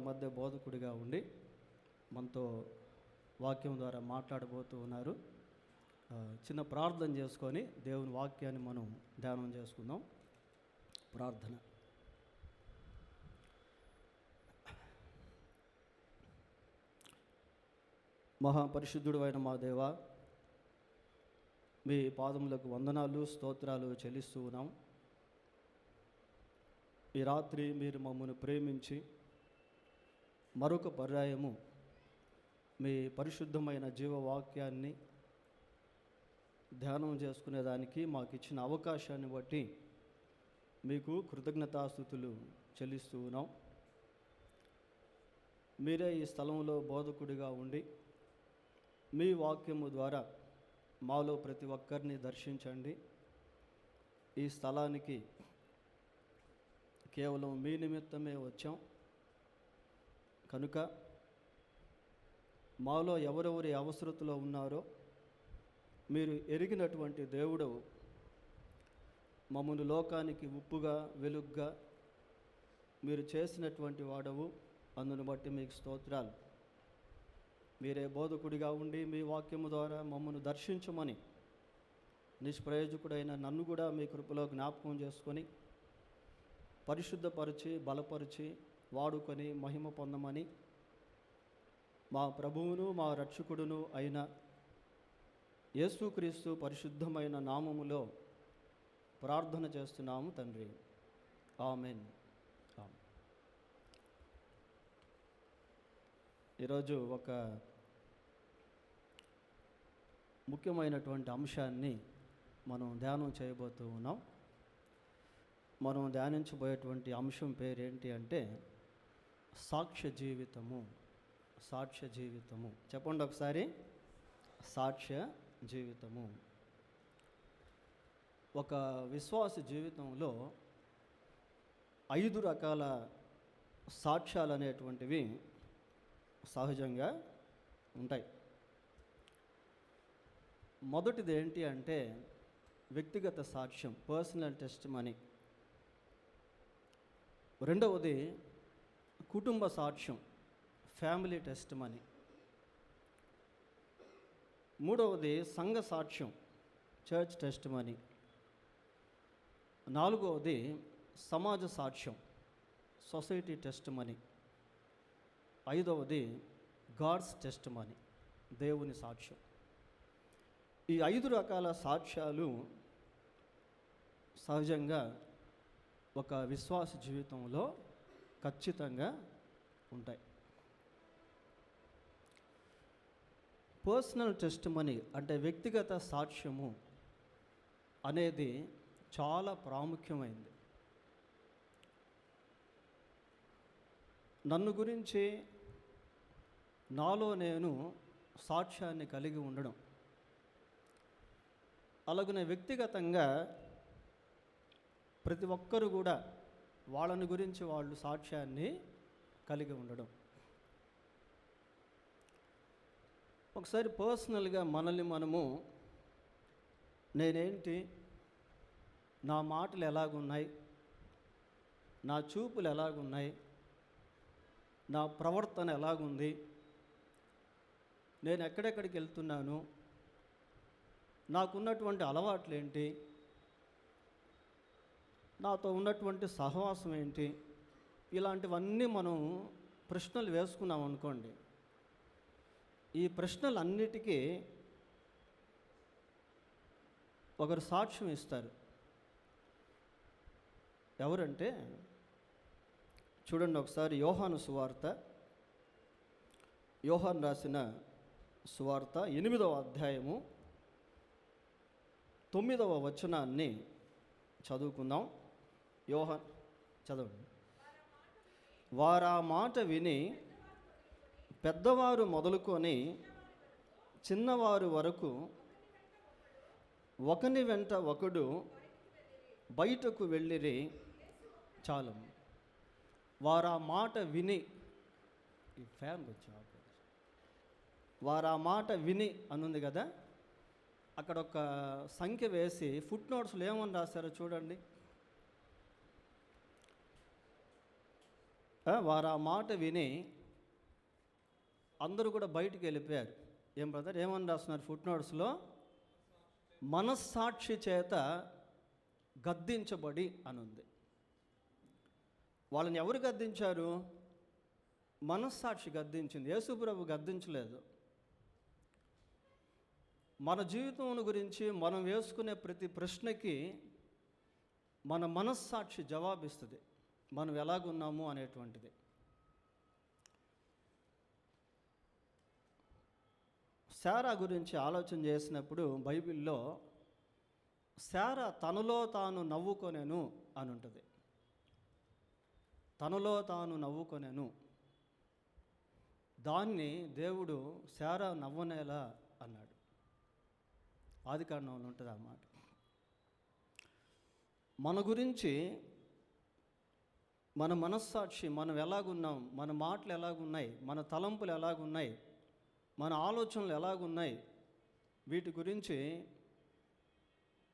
మధ్య బోధకుడిగా ఉండి మనతో వాక్యం ద్వారా మాట్లాడబోతూ ఉన్నారు. చిన్న ప్రార్థన చేసుకొని దేవుని వాక్యాన్ని మనం ధ్యానం చేసుకుందాం. ప్రార్థన. మహాపరిశుద్ధుడు అయిన మా దేవా, మీ పాదములకు వందనాలు స్తోత్రాలు చెల్లిస్తూ ఉన్నాం. ఈ రాత్రి మీరు మమ్మల్ని ప్రేమించి మరొక పర్యాయము మీ పరిశుద్ధమైన జీవవాక్యాన్ని ధ్యానం చేసుకునేదానికి మాకు ఇచ్చిన అవకాశాన్ని బట్టి మీకు కృతజ్ఞతాస్తుతులు చెల్లిస్తూ ఉన్నాం. మీరే ఈ స్థలంలో బోధకుడిగా ఉండి మీ వాక్యము ద్వారా మాలో ప్రతి ఒక్కరిని దర్శించండి. ఈ స్థలానికి కేవలం మీ నిమిత్తమే వచ్చాం కనుక మాలో ఎవరెవరి అవసరతలో ఉన్నారో మీరు ఎరిగినటువంటి దేవుడు, మమ్మల్ని లోకానికి ఉప్పుగా వెలుగ్గా మీరు చేసినటువంటి వాడవు. అందును బట్టి మీకు స్తోత్రాలు. మీరే బోధకుడిగా ఉండి మీ వాక్యము ద్వారా మమ్మల్ని దర్శించమని నిష్ప్రయోజకుడైన నన్ను కూడా మీ కృపలో జ్ఞాపకం చేసుకొని పరిశుద్ధపరిచి బలపరిచి వాడుకొని మహిమ పొందమని మా ప్రభువును మా రక్షకుడును అయిన యేసుక్రీస్తు పరిశుద్ధమైన నామములో ప్రార్థన చేస్తున్నాము తండ్రి. ఆమెన్. ఈరోజు ఒక ముఖ్యమైనటువంటి అంశాన్ని మనం ధ్యానం చేయబోతూ ఉన్నాం. మనం ధ్యానించబోయేటువంటి అంశం పేరేంటి అంటే సాక్ష్య జీవితము. సాక్ష్య జీవితము చెప్పండి ఒకసారి. సాక్ష్య జీవితము. ఒక విశ్వాస జీవితంలో 5 రకాల సాక్ష్యాలు అనేటువంటివి సహజంగా ఉంటాయి. మొదటిది ఏంటి అంటే వ్యక్తిగత సాక్ష్యం, పర్సనల్ టెస్టిమనీ. రెండవది కుటుంబ సాక్ష్యం, ఫ్యామిలీ టెస్టిమనీ. మూడవది సంఘ సాక్ష్యం, చర్చ్ టెస్టిమనీ. నాలుగవది సమాజ సాక్ష్యం, సొసైటీ టెస్టిమనీ. ఐదవది గాడ్స్ టెస్టిమనీ, దేవుని సాక్ష్యం. ఈ 5 రకాల సాక్ష్యాలు సహజంగా ఒక విశ్వాస జీవితంలో ఖచ్చితంగా ఉంటాయి. పర్సనల్ టెస్టిమనీ అంటే వ్యక్తిగత సాక్ష్యము అనేది చాలా ప్రాముఖ్యమైనది. నన్ను గురించి నాలో నేను సాక్ష్యాన్ని కలిగి ఉండడం, అలాగనే వ్యక్తిగతంగా ప్రతి ఒక్కరు కూడా వాళ్ళని గురించి వాళ్ళు సాక్ష్యాన్ని కలిగి ఉండడం. ఒకసారి పర్సనల్గా మనల్ని మనము, నేనేంటి, నా మాటలు ఎలాగున్నాయి, నా చూపులు ఎలాగున్నాయి, నా ప్రవర్తన ఎలాగుంది, నేను ఎక్కడెక్కడికి వెళ్తున్నాను, నాకున్నటువంటి అలవాట్లు ఏంటి, నాతో ఉన్నటువంటి సహవాసం ఏంటి, ఇలాంటివన్నీ మనం ప్రశ్నలు వేసుకున్నాం అనుకోండి. ఈ ప్రశ్నలన్నిటికీ ఒకరు సాక్ష్యం ఇస్తారు. ఎవరంటే చూడండి ఒకసారి యోహాను సువార్త, యోహాను రాసిన సువార్త 8వ అధ్యాయము 9వ వచనాన్ని చదువుకుందాం. యోహాను చదవండి. వారా మాట విని పెద్దవారు మొదలుకొని చిన్నవారు వరకు ఒకని వెంట ఒకడు బయటకు వెళ్ళిరి. చాలు. వారా మాట విని, ఈ ఫ్యాన్ వచ్చా, వారా మాట విని అనుంది కదా, అక్కడ ఒక సంఖ్య వేసి ఫుట్ నోట్స్లో ఏమని రాశారో చూడండి. వారు ఆ మాట విని అందరూ కూడా బయటికి వెళ్ళిపోయారు. ఏం బ్రదర్ ఏమని రాస్తున్నారు ఫుట్ నోట్స్లో? మనస్సాక్షి చేత గద్దించబడి అని ఉంది. వాళ్ళని ఎవరు గద్దించారు? మనస్సాక్షి గద్దించింది. యేసుప్రభు గద్దించలేదు. మన జీవితం గురించి మనం వేసుకునే ప్రతి ప్రశ్నకి మన మనస్సాక్షి జవాబిస్తుంది, మనం ఎలాగున్నాము అనేటువంటిది. శారా గురించి ఆలోచన చేసినప్పుడు బైబిల్లో శారా తనలో తాను నవ్వుకొనెను అని ఉంటుంది. తనలో తాను నవ్వుకొనెను, దాన్ని దేవుడు శారా నవ్వనేలా అన్నాడు. ఆదికాండంలో ఉంటుంది అన్నమాట. మన గురించి మన మనస్సాక్షి, మనం ఎలాగున్నాం, మన మాటలు ఎలాగున్నాయి, మన తలంపులు ఎలాగున్నాయి, మన ఆలోచనలు ఎలాగున్నాయి, వీటి గురించి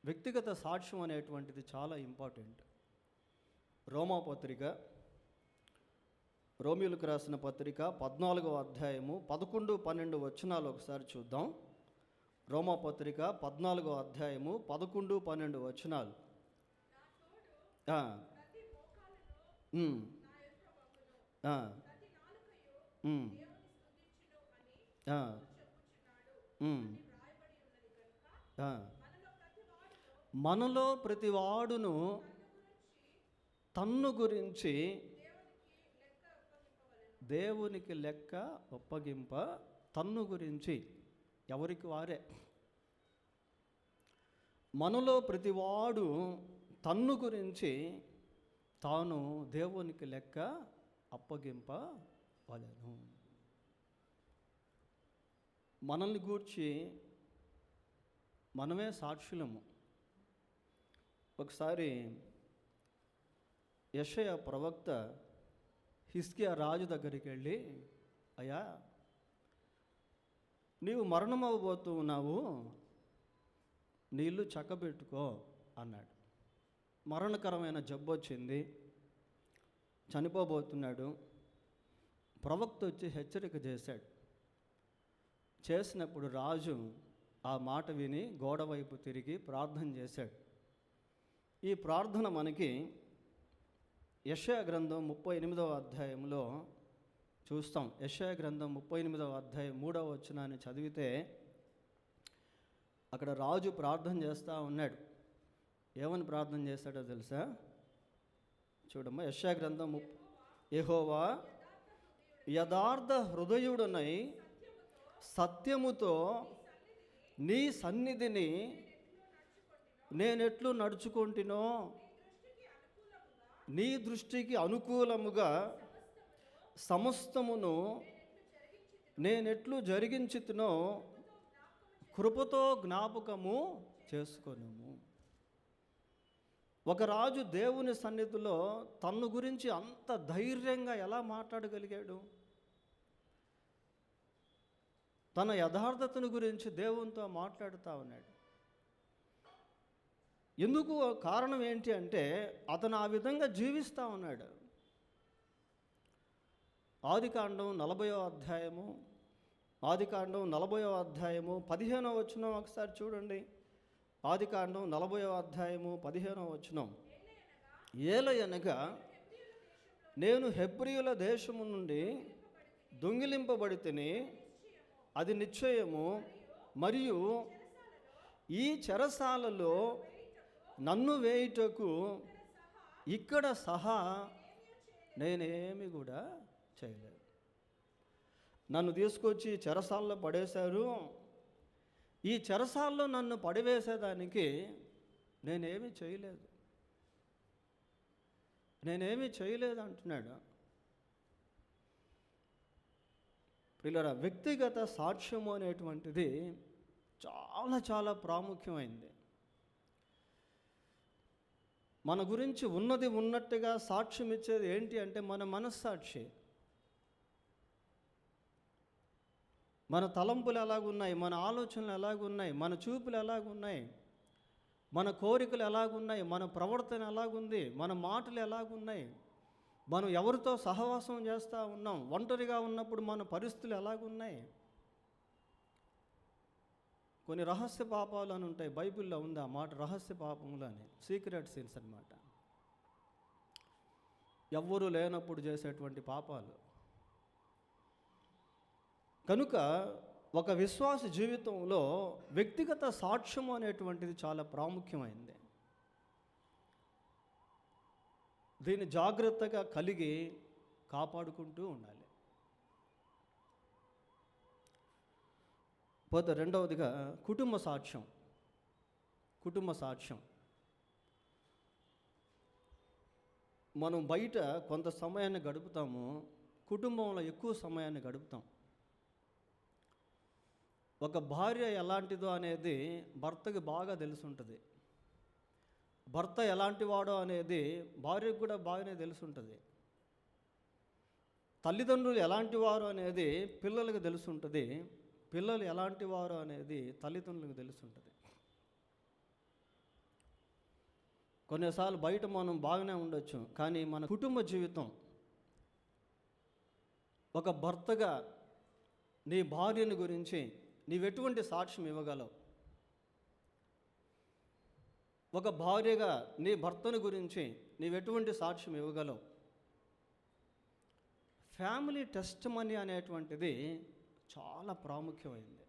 వ్యక్తిగత సాక్ష్యం అనేటువంటిది చాలా ఇంపార్టెంట్. రోమీయులకు రాసిన పత్రిక 14వ అధ్యాయము 11, 12 వచనాలు ఒకసారి చూద్దాం. రోమాపత్రిక 14వ అధ్యాయము 11, 12 వచనాలు. మనలో ప్రతివాడును తన్ను గురించి దేవునికి లెక్క ఒప్పగింప. తన్ను గురించి ఎవరికి వారే. మనలో ప్రతివాడు తన్ను గురించి తాను దేవునికి లెక్క అప్పగింపవలెను. మనల్ని గూర్చి మనమే సాక్షులము. ఒకసారి యెషయా ప్రవక్త హిజ్కియా రాజు దగ్గరికి వెళ్ళి, అయ్యా నీవు మరణమవబోతూ ఉన్నావు, నీ ఇల్లు చక్కబెట్టుకో అన్నాడు. మరణకరమైన జబ్బు వచ్చింది, చనిపోబోతున్నాడు. ప్రవక్త వచ్చి హెచ్చరిక చేసినప్పుడు రాజు ఆ మాట విని గోడ వైపు తిరిగి ప్రార్థన చేశాడు. ఈ ప్రార్థన మనకి యెషయా గ్రంథం 38వ అధ్యాయంలో చూస్తాం. యెషయా గ్రంథం 38వ అధ్యాయం 3వ వచనాన్ని చదివితే అక్కడ రాజు ప్రార్థన చేస్తూ ఉన్నాడు. ఏమని ప్రార్థన చేస్తాడో తెలుసా? చూడమ్మా, యెషయా గ్రంథం యెహోవా యథార్థ హృదయుడనై సత్యముతో నీ సన్నిధిని నేనెట్లు నడుచుకుంటునో, నీ దృష్టికి అనుకూలముగా సమస్తమును నేనెట్లు జరిగించుతునో కృపతో జ్ఞాపకము చేసుకొనుము. ఒక రాజు దేవుని సన్నిధిలో తన్ను గురించి అంత ధైర్యంగా ఎలా మాట్లాడగలిగాడు? తన యథార్థతను గురించి దేవునితో మాట్లాడుతూ ఉన్నాడు. ఎందుకు? కారణం ఏంటి అంటే అతను ఆ విధంగా జీవిస్తూ ఉన్నాడు. ఆదికాండం 40వ అధ్యాయము 15వ వచనం ఒకసారి చూడండి. ఆదికాండం 40వ అధ్యాయము 15వ వచనం. ఏలయనగా నేను హెబ్రీయుల దేశము నుండి దొంగిలింపబడితిని, అది నిశ్చయము, మరియు ఈ చెరసాలలో నన్ను వేయుటకు ఇక్కడ సహా నేనేమి కూడా చేయలేదు. నన్ను తీసుకొచ్చి చెరసాలలో పడేశారు. ఈ చెరసాలలో నన్ను పడివేసేదానికి నేనేమీ చేయలేదు అంటున్నాడు. పిల్లరా, వ్యక్తిగత సాక్ష్యము అనేటువంటిది చాలా చాలా ప్రాముఖ్యమైంది. మన గురించి ఉన్నది ఉన్నట్టుగా సాక్ష్యం ఇచ్చేది ఏంటి అంటే మన మనస్సాక్షి. మన తలంపులు ఎలాగున్నాయి, మన ఆలోచనలు ఎలాగున్నాయి, మన చూపులు ఎలాగున్నాయి, మన కోరికలు ఎలాగున్నాయి, మన ప్రవర్తన ఎలాగుంది, మన మాటలు ఎలాగున్నాయి, మనం ఎవరితో సహవాసం చేస్తూ ఉన్నాం, ఒంటరిగా ఉన్నప్పుడు మన పరిస్థితులు ఎలాగున్నాయి. కొన్ని రహస్య పాపాలు అని ఉంటాయి, బైబిల్లో ఉంది ఆ మాట, రహస్య పాపములు అని, సీక్రెట్ సిన్స్ అన్నమాట. ఎవ్వరూ లేనప్పుడు చేసేటువంటి పాపాలు. కనుక ఒక విశ్వాస జీవితంలో వ్యక్తిగత సాక్ష్యం అనేటువంటిది చాలా ప్రాముఖ్యమైనది. దీన్ని జాగ్రత్తగా కలిగి కాపాడుకుంటూ ఉండాలి. పోతే రెండవదిగా కుటుంబ సాక్ష్యం. కుటుంబ సాక్ష్యం. మనం బయట కొంత సమయాన్ని గడుపుతాము, కుటుంబంలో ఎక్కువ సమయాన్ని గడుపుతాం. ఒక భార్య ఎలాంటిదో అనేది భర్తకి బాగా తెలుసుంటుంది, భర్త ఎలాంటి వాడో అనేది భార్యకు కూడా బాగానే తెలుసుంటుంది, తల్లిదండ్రులు ఎలాంటి వారు అనేది పిల్లలకు తెలుసుంటుంది, పిల్లలు ఎలాంటి వారు అనేది తల్లిదండ్రులకు తెలుసుంటుంది. కొన్నిసార్లు బయట మనం బాగానే ఉండొచ్చు, కానీ మన కుటుంబ జీవితం, ఒక భర్తగా నీ భార్యని గురించి నీవెటువంటి సాక్ష్యం ఇవ్వగలవు, ఒక భార్యగా నీ భర్తను గురించి నీవెటువంటి సాక్ష్యం ఇవ్వగలవు. ఫ్యామిలీ టెస్టిమనీ అనేటువంటిది చాలా ప్రాముఖ్యమైనది.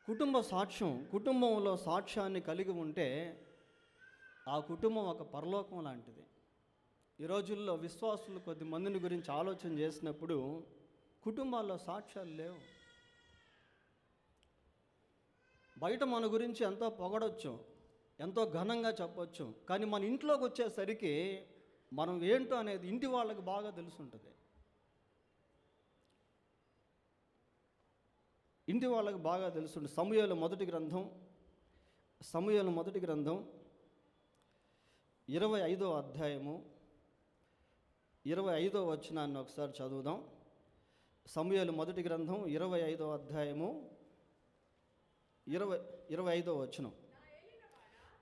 కుటుంబ సాక్ష్యం, కుటుంబంలో సాక్ష్యాన్ని కలిగి ఉంటే ఆ కుటుంబం ఒక పరలోకం లాంటిది. ఈ రోజుల్లో విశ్వాసులు కొద్ది మందిని గురించి ఆలోచన చేసినప్పుడు కుటుంబాల్లో సాక్ష్యాలు లేవు. బయట మన గురించి ఎంతో పొగడొచ్చు, ఎంతో ఘనంగా చెప్పొచ్చు, కానీ మన ఇంట్లోకి వచ్చేసరికి మనం ఏంటో అనేది ఇంటి వాళ్ళకి బాగా తెలుసుంటుంది. ఇంటి వాళ్ళకి బాగా తెలుసుంటుంది. సమూయేలు మొదటి గ్రంథం 25వ అధ్యాయము 25వ వచనాన్ని ఒకసారి చదువుదాం. సమూయేలు మొదటి గ్రంథం 25వ అధ్యాయము 25వ వచనం.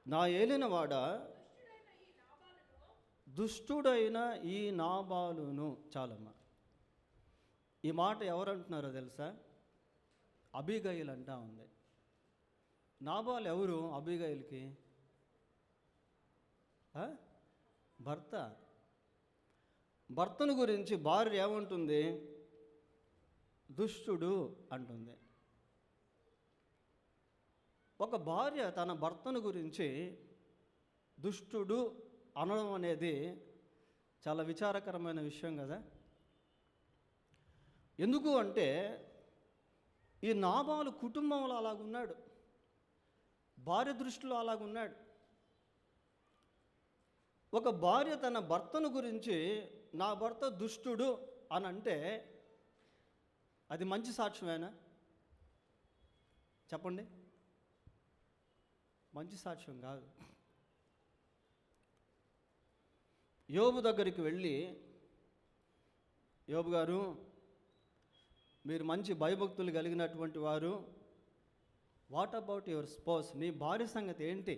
నా ఏలినవాడ, దుష్టుడైన ఈ నాబాలును. చాలమ్మా. ఈ మాట ఎవరంటున్నారో తెలుసా? అబీగయిల్ అంటా ఉంది. నాబాల్ ఎవరు అబీగయిల్కి? భర్త. భర్తను గురించి భార్య ఏమంటుంది? దుష్టుడు అంటుంది. ఒక భార్య తన భర్తను గురించి దుష్టుడు అనడం అనేది చాలా విచారకరమైన విషయం కదా. ఎందుకు అంటే ఈ నాబాలు కుటుంబంలో అలాగున్నాడు, భార్య దృష్టిలో అలాగున్నాడు. ఒక భార్య తన భర్తను గురించి నా భర్త దుష్టుడు అని అంటే అది మంచి సాక్ష్యమేనా? చెప్పండి. మంచి సాక్ష్యం కాదు. యోబు దగ్గరికి వెళ్ళి, యోబు గారు, మీరు మంచి భయభక్తులు కలిగినటువంటి వారు, వాట్ అబౌట్ యువర్ స్పౌస్, నీ భార్య సంగతి ఏంటి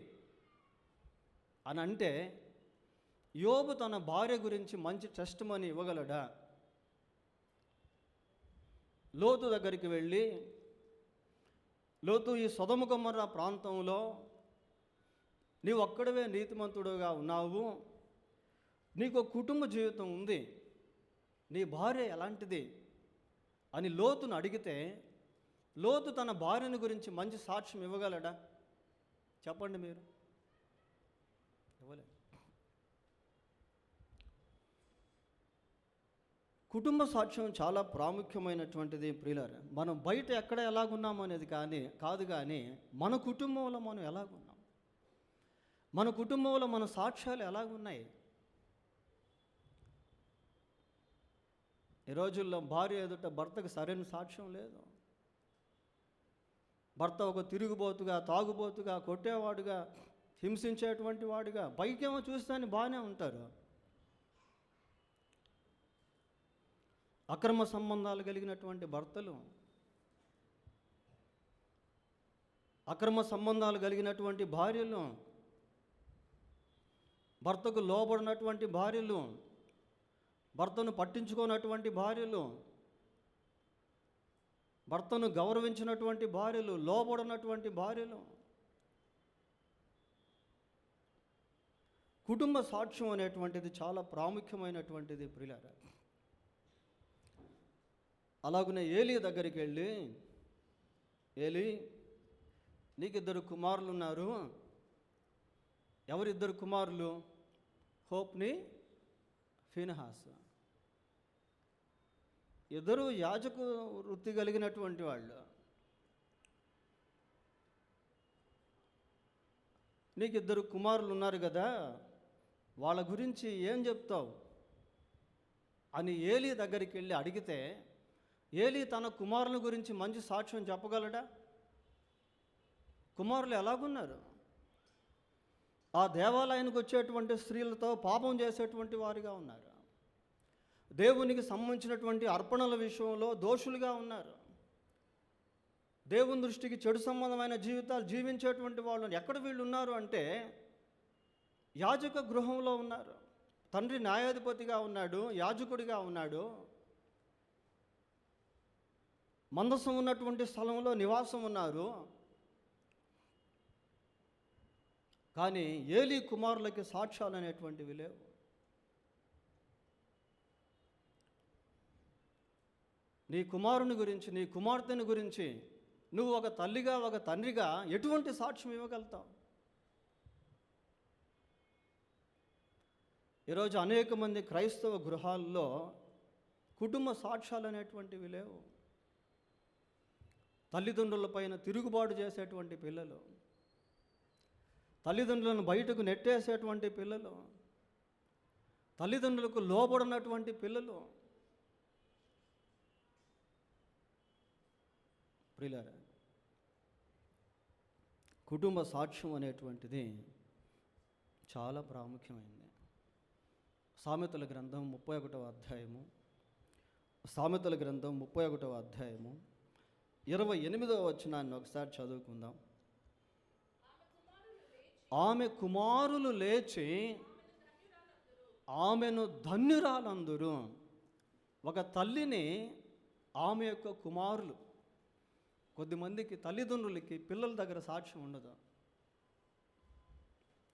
అని అంటే యోబు తన భార్య గురించి మంచి టెస్టిమనీ ఇవ్వగలడా? లోతు దగ్గరికి వెళ్ళి, లోతు, ఈ సొదొమ గొమొర్రా ప్రాంతంలో నీవు ఒక్కడవే నీతిమంతుడుగా ఉన్నావు, నీకు కుటుంబ జీవితం ఉంది, నీ భార్య ఎలాంటిది అని లోతును అడిగితే లోతు తన భార్యను గురించి మంచి సాక్ష్యం ఇవ్వగలడా? చెప్పండి మీరు. ఇవ్వలేదు. కుటుంబ సాక్ష్యం చాలా ప్రాముఖ్యమైనటువంటిది ప్రియులారా. మనం బయట ఎక్కడ ఎలాగున్నాం అనేది కాదు, కానీ మన కుటుంబంలో మనం ఎలాగున్నాం, మన కుటుంబంలో మన సాక్ష్యాలు ఎలాగున్నాయి. ఈ రోజుల్లో భార్య ఎదుట భర్తకు సరైన సాక్ష్యం లేదు. భర్త ఒక తిరుగుబోతుగా, తాగుబోతుగా, కొట్టేవాడుగా, హింసించేటువంటి వాడుగా, పైకేమో చూస్తాని బాగానే ఉంటారు. అక్రమ సంబంధాలు కలిగినటువంటి భర్తలు, అక్రమ సంబంధాలు కలిగినటువంటి భార్యలు, భర్తకు లోబడినటువంటి భార్యలు, భర్తను పట్టించుకోనటువంటి భార్యలు, భర్తను గౌరవించినటువంటి భార్యలు, లోబడినటువంటి భార్యలు. కుటుంబ సాక్ష్యం అనేటువంటిది చాలా ప్రాముఖ్యమైనటువంటిది ప్రియులారా. అలాగనే ఏలీ దగ్గరికి వెళ్ళి, ఏలీ, నీకు 2 కుమారులు ఉన్నారు. ఎవరిద్దరు కుమారులు? హోప్ని, ఫీనెహాస్. ఇద్దరు యాజకు వృత్తి కలిగినటువంటి వాళ్ళు. నీకు 2 కుమారులు ఉన్నారు కదా, వాళ్ళ గురించి ఏం చెప్తావు అని ఏలీ దగ్గరికి వెళ్ళి అడిగితే, ఏలీ తన కుమారుల గురించి మంచి సాక్ష్యం చెప్పగలడా? కుమారులు ఎలాగున్నారు? ఆ దేవాలయానికి వచ్చేటువంటి స్త్రీలతో పాపం చేసేటువంటి వారిగా ఉన్నారు. దేవునికి సంబంధించినటువంటి అర్పణల విషయంలో దోషులుగా ఉన్నారు. దేవుని దృష్టికి చెడు సంబంధమైన జీవితాలు జీవించేటువంటి వాళ్ళు ఎక్కడ వీళ్ళు ఉన్నారు అంటే యాజక గృహంలో ఉన్నారు. తండ్రి న్యాయాధిపతిగా ఉన్నాడు, యాజకుడిగా ఉన్నాడు, మందసం ఉన్నటువంటి స్థలంలో నివాసం ఉన్నారు. కానీ ఏలీ కుమారులకి సాక్ష్యాలు అనేటువంటివి లేవు. నీ కుమారుని గురించి, నీ కుమార్తెని గురించి నువ్వు ఒక తల్లిగా, ఒక తండ్రిగా ఎటువంటి సాక్ష్యం ఇవ్వగలుగుతావు? ఈరోజు అనేక మంది క్రైస్తవ గృహాల్లో కుటుంబ సాక్ష్యాలు అనేటువంటివి లేవు. తల్లిదండ్రుల పైన తిరుగుబాటు చేసేటువంటి పిల్లలు, తల్లిదండ్రులను బయటకు నెట్టేసేటువంటి పిల్లలు, తల్లిదండ్రులకు లోబడినటువంటి పిల్లలు. ప్రియులారా, కుటుంబ సాక్ష్యం అనేటువంటిది చాలా ప్రాముఖ్యమైనది. సామెతల గ్రంథం 31వ అధ్యాయము, సామెతల గ్రంథం 31వ అధ్యాయము 28వ వచనాన్ని ఒకసారి చదువుకుందాం. ఆమె కుమారులు లేచి ఆమెను ధన్యురాలందురు. ఒక తల్లిని ఆమె యొక్క కుమారులు. కొద్దిమందికి తల్లిదండ్రులకి పిల్లల దగ్గర సాక్ష్యం ఉండదు,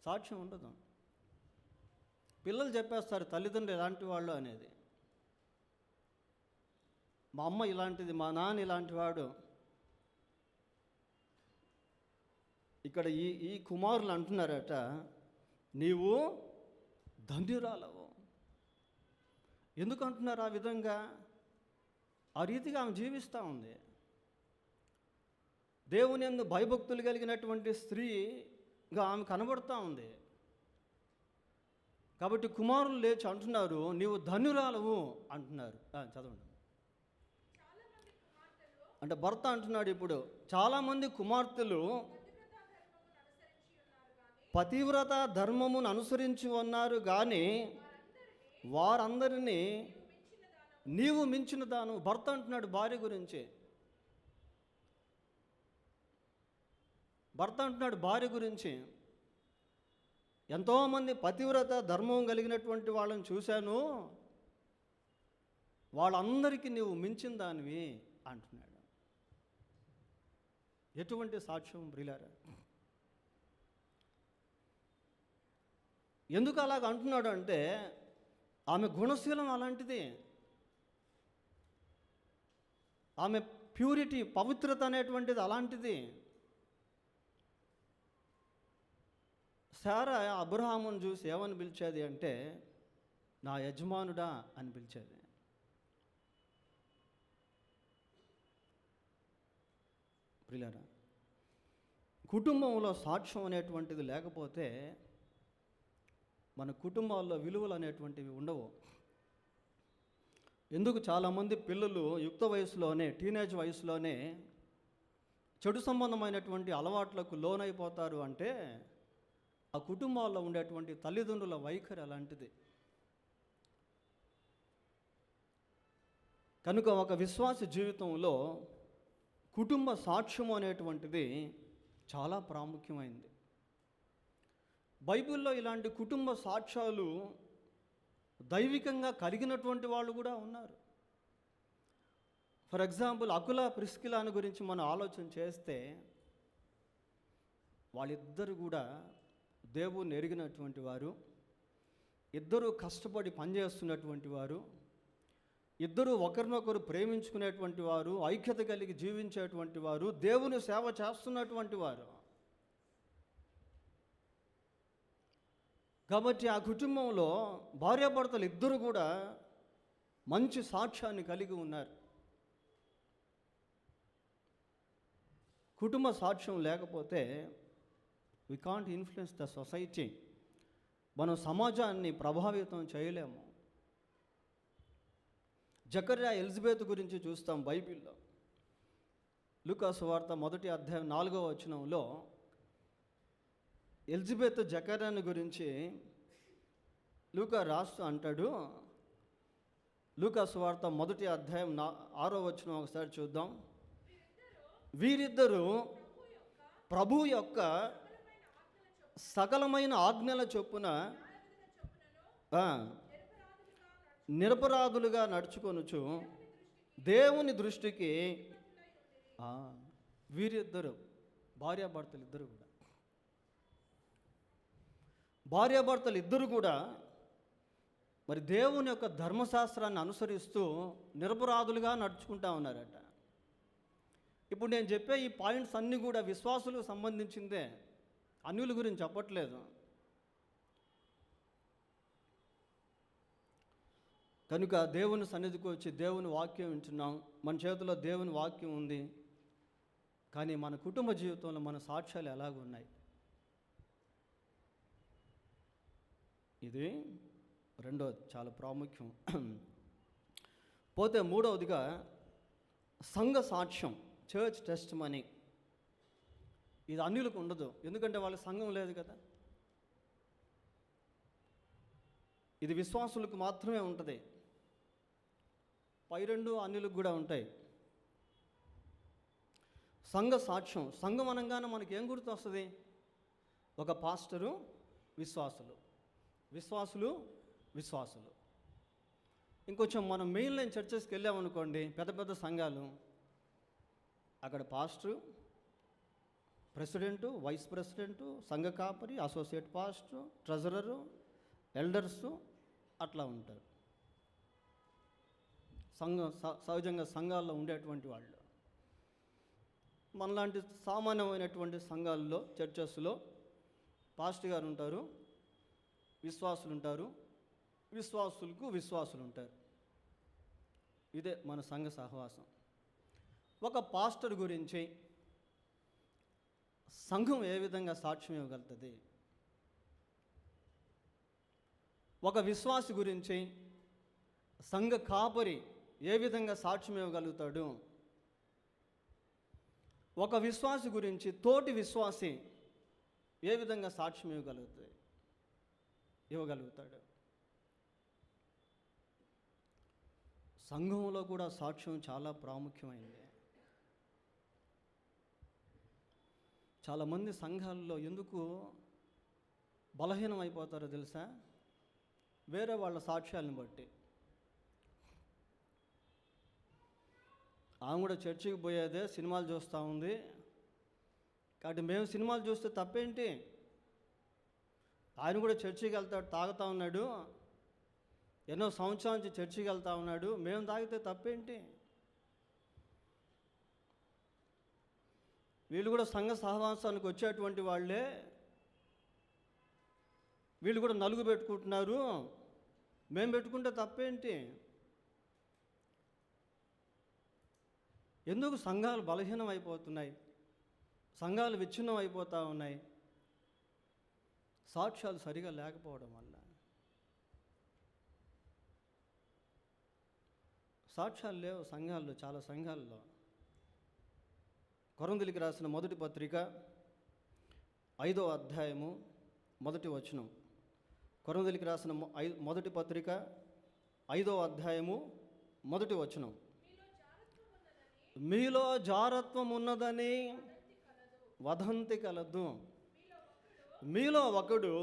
సాక్ష్యం ఉండదు. పిల్లలు చెప్పేస్తారు తల్లిదండ్రులు ఎలాంటి వాళ్ళు అనేది. మా అమ్మ ఇలాంటిది, మా నాన్న ఇలాంటి వాడు. ఇక్కడ ఈ కుమారులు అంటున్నారట, నీవు ధన్యురాలవు. ఎందుకు అంటున్నారు ఆ విధంగా? ఆ రీతిగా ఆమె జీవిస్తూ ఉంది. దేవుని యందు భయభక్తులు కలిగినటువంటి స్త్రీగా ఆమె కనబడుతూ ఉంది. కాబట్టి కుమారులు లేచి అంటున్నారు, నీవు ధన్యురాలవు అంటున్నారు. చదవండి. అంటే భర్త అంటున్నాడు, ఇప్పుడు చాలామంది కుమార్తెలు పతివ్రత ధర్మమును అనుసరించి ఉన్నారు, కానీ వారందరినీ నీవు మించిన దాను. భర్త అంటున్నాడు భార్య గురించి, భర్త అంటున్నాడు భార్య గురించి, ఎంతోమంది పతివ్రత ధర్మం కలిగినటువంటి వాళ్ళని చూశాను, వాళ్ళందరికీ నీవు మించిన దానివి అంటున్నాడు. ఎటువంటి సాక్ష్యం ప్రియులారా! ఎందుకు అలాగ అంటున్నాడు అంటే ఆమె గుణశీలం అలాంటిది. ఆమె ప్యూరిటీ, పవిత్రత అనేటువంటిది అలాంటిది. శారా అబ్రహామును చూసి ఏమని పిలిచేది అంటే, నా యజమానుడా అని పిలిచేది. ప్రియులారా, కుటుంబంలో సాక్ష్యం అనేటువంటిది లేకపోతే మన కుటుంబాల్లో విలువలు అనేటువంటివి ఉండవు. ఎందుకు చాలామంది పిల్లలు యుక్త వయసులోనే, టీనేజ్ వయసులోనే చెడు సంబంధమైనటువంటి అలవాట్లకు లోనైపోతారు అంటే ఆ కుటుంబాల్లో ఉండేటువంటి తల్లిదండ్రుల వైఖరి అలాంటిది. కనుక ఒక విశ్వాస జీవితంలో కుటుంబ సాక్ష్యం అనేటువంటిది చాలా ప్రాముఖ్యమైనది. బైబిల్లో ఇలాంటి కుటుంబ సాక్ష్యాలు దైవికంగా కలిగినటువంటి వాళ్ళు కూడా ఉన్నారు. ఫర్ ఎగ్జాంపుల్ అకుల ప్రిస్కిలాను గురించి మనం ఆలోచన చేస్తే వాళ్ళిద్దరు కూడా దేవుణ్ణి ఎరిగినటువంటి వారు, ఇద్దరూ కష్టపడి పనిచేస్తున్నటువంటి వారు, ఇద్దరూ ఒకరినొకరు ప్రేమించుకునేటువంటి వారు, ఐక్యత కలిగి జీవించేటువంటి వారు, దేవుని సేవ చేస్తున్నటువంటి వారు. కాబట్టి ఆ కుటుంబంలో భార్యాభర్తలు ఇద్దరు కూడా మంచి సాక్ష్యాన్ని కలిగి ఉన్నారు. కుటుంబ సాక్ష్యం లేకపోతే we can't influence the society. మనం సమాజాన్ని ప్రభావితం చేయలేము. జకర్యా ఎలిజబెత్ గురించి చూస్తాం బైబిల్లో. లూకా సువార్త 1వ అధ్యాయం 4వ వచనంలో ఎలిజబెత్ జకర్యాను గురించి లూకా రాస్తూ అంటాడు. లూకా సువార్త 1వ అధ్యాయం 6వ వచనం ఒకసారి చూద్దాం. వీరిద్దరూ ప్రభు యొక్క సకలమైన ఆజ్ఞల చొప్పున నిరపరాధులుగా నడుచుకొనుచు దేవుని దృష్టికి వీరిద్దరు భార్యాభర్తలు ఇద్దరు కూడా మరి దేవుని యొక్క ధర్మశాస్త్రాన్ని అనుసరిస్తూ నిరపరాధులుగా నడుచుకుంటా ఉన్నారట. ఇప్పుడు నేను చెప్పే ఈ పాయింట్స్ అన్నీ కూడా విశ్వాసులకు సంబంధించిందే, అన్యుల గురించి చెప్పట్లేదు. కనుక దేవుని సన్నిధికి వచ్చి దేవుని వాక్యం వింటున్నాం, మన చేతిలో దేవుని వాక్యం ఉంది. కానీ మన కుటుంబ జీవితంలో మన సాక్ష్యాలు ఎలాగున్నాయి? ఇది రెండోది చాలా ప్రాముఖ్యం. పోతే మూడవదిగా సంఘ సాక్ష్యం, చర్చ్ టెస్ట్ మనీ. ఇది అన్యులకు ఉండదు, ఎందుకంటే వాళ్ళ సంఘం లేదు కదా. ఇది విశ్వాసులకు మాత్రమే ఉంటుంది. పై రెండు అన్యులకు కూడా ఉంటాయి. సంఘ సాక్ష్యం, సంఘం అనగానే మనకి ఏం గుర్తు వస్తుంది? ఒక పాస్టరు, విశ్వాసులు. ఇంకొంచెం మనం మెయిన్ లైన్ చర్చెస్కి వెళ్ళామనుకోండి, పెద్ద పెద్ద సంఘాలు, అక్కడ పాస్టరు, ప్రెసిడెంటు, వైస్ ప్రెసిడెంటు, సంఘ కాపరి, అసోసియేట్ పాస్టరు, ట్రెజరరు, ఎల్డర్సు అట్లా ఉంటారు. సహజంగా సంఘాల్లో ఉండేటువంటి వాళ్ళు. మనలాంటి సామాన్యమైనటువంటి సంఘాల్లో, చర్చెస్లో పాస్టర్ గారు ఉంటారు, విశ్వాసులు ఉంటారు, విశ్వాసులు ఉంటారు. ఇదే మన సంఘ సహవాసం. ఒక పాస్టర్ గురించి సంఘం ఏ విధంగా సాక్ష్యం ఇవ్వగలుగుతుంది? ఒక విశ్వాసి గురించి సంఘ కాపరి ఏ విధంగా సాక్ష్యం ఇవ్వగలుగుతాడు? ఒక విశ్వాసి గురించి తోటి విశ్వాసి ఏ విధంగా సాక్ష్యం ఇవ్వగలుగుతాడు? సంఘంలో కూడా సాక్ష్యం చాలా ప్రాముఖ్యమైనది. చాలామంది సంఘాల్లో ఎందుకు బలహీనం అయిపోతారో తెలుసా? వేరే వాళ్ళ సాక్ష్యాలను బట్టి. ఆమె కూడా చర్చికి పోయేదే, సినిమాలు చూస్తూ ఉంది, కాబట్టి మేము సినిమాలు చూస్తే తప్పేంటి? ఆయన కూడా చర్చికి వెళ్తాడు, తాగుతూ ఉన్నాడు, ఎన్నో సంవత్సరాల నుంచి చర్చికి వెళ్తూ ఉన్నాడు, మేము తాగితే తప్పేంటి? వీళ్ళు కూడా సంఘ సహవాసానికి వచ్చేటువంటి వాళ్ళే, వీళ్ళు కూడా నలుగు పెట్టుకుంటున్నారు, మేము పెట్టుకుంటే తప్పేంటి? ఎందుకు సంఘాలు బలహీనం అయిపోతున్నాయి? సంఘాలు విచ్ఛిన్నం అయిపోతూ ఉన్నాయి. సాక్ష్యాలు సరిగా లేకపోవడం వల్ల. సాక్ష్యాలు లేవు సంఘాల్లో, చాలా సంఘాల్లో. కొరింథీయులకు రాసిన మొదటి పత్రిక 5వ అధ్యాయము 1వ వచనం. కొరింథీయులకు రాసిన మొదటి పత్రిక 5వ అధ్యాయము 1వ వచనం. మీలో జారత్వం ఉన్నదని వదంతి కలదు. మీలో ఒకడు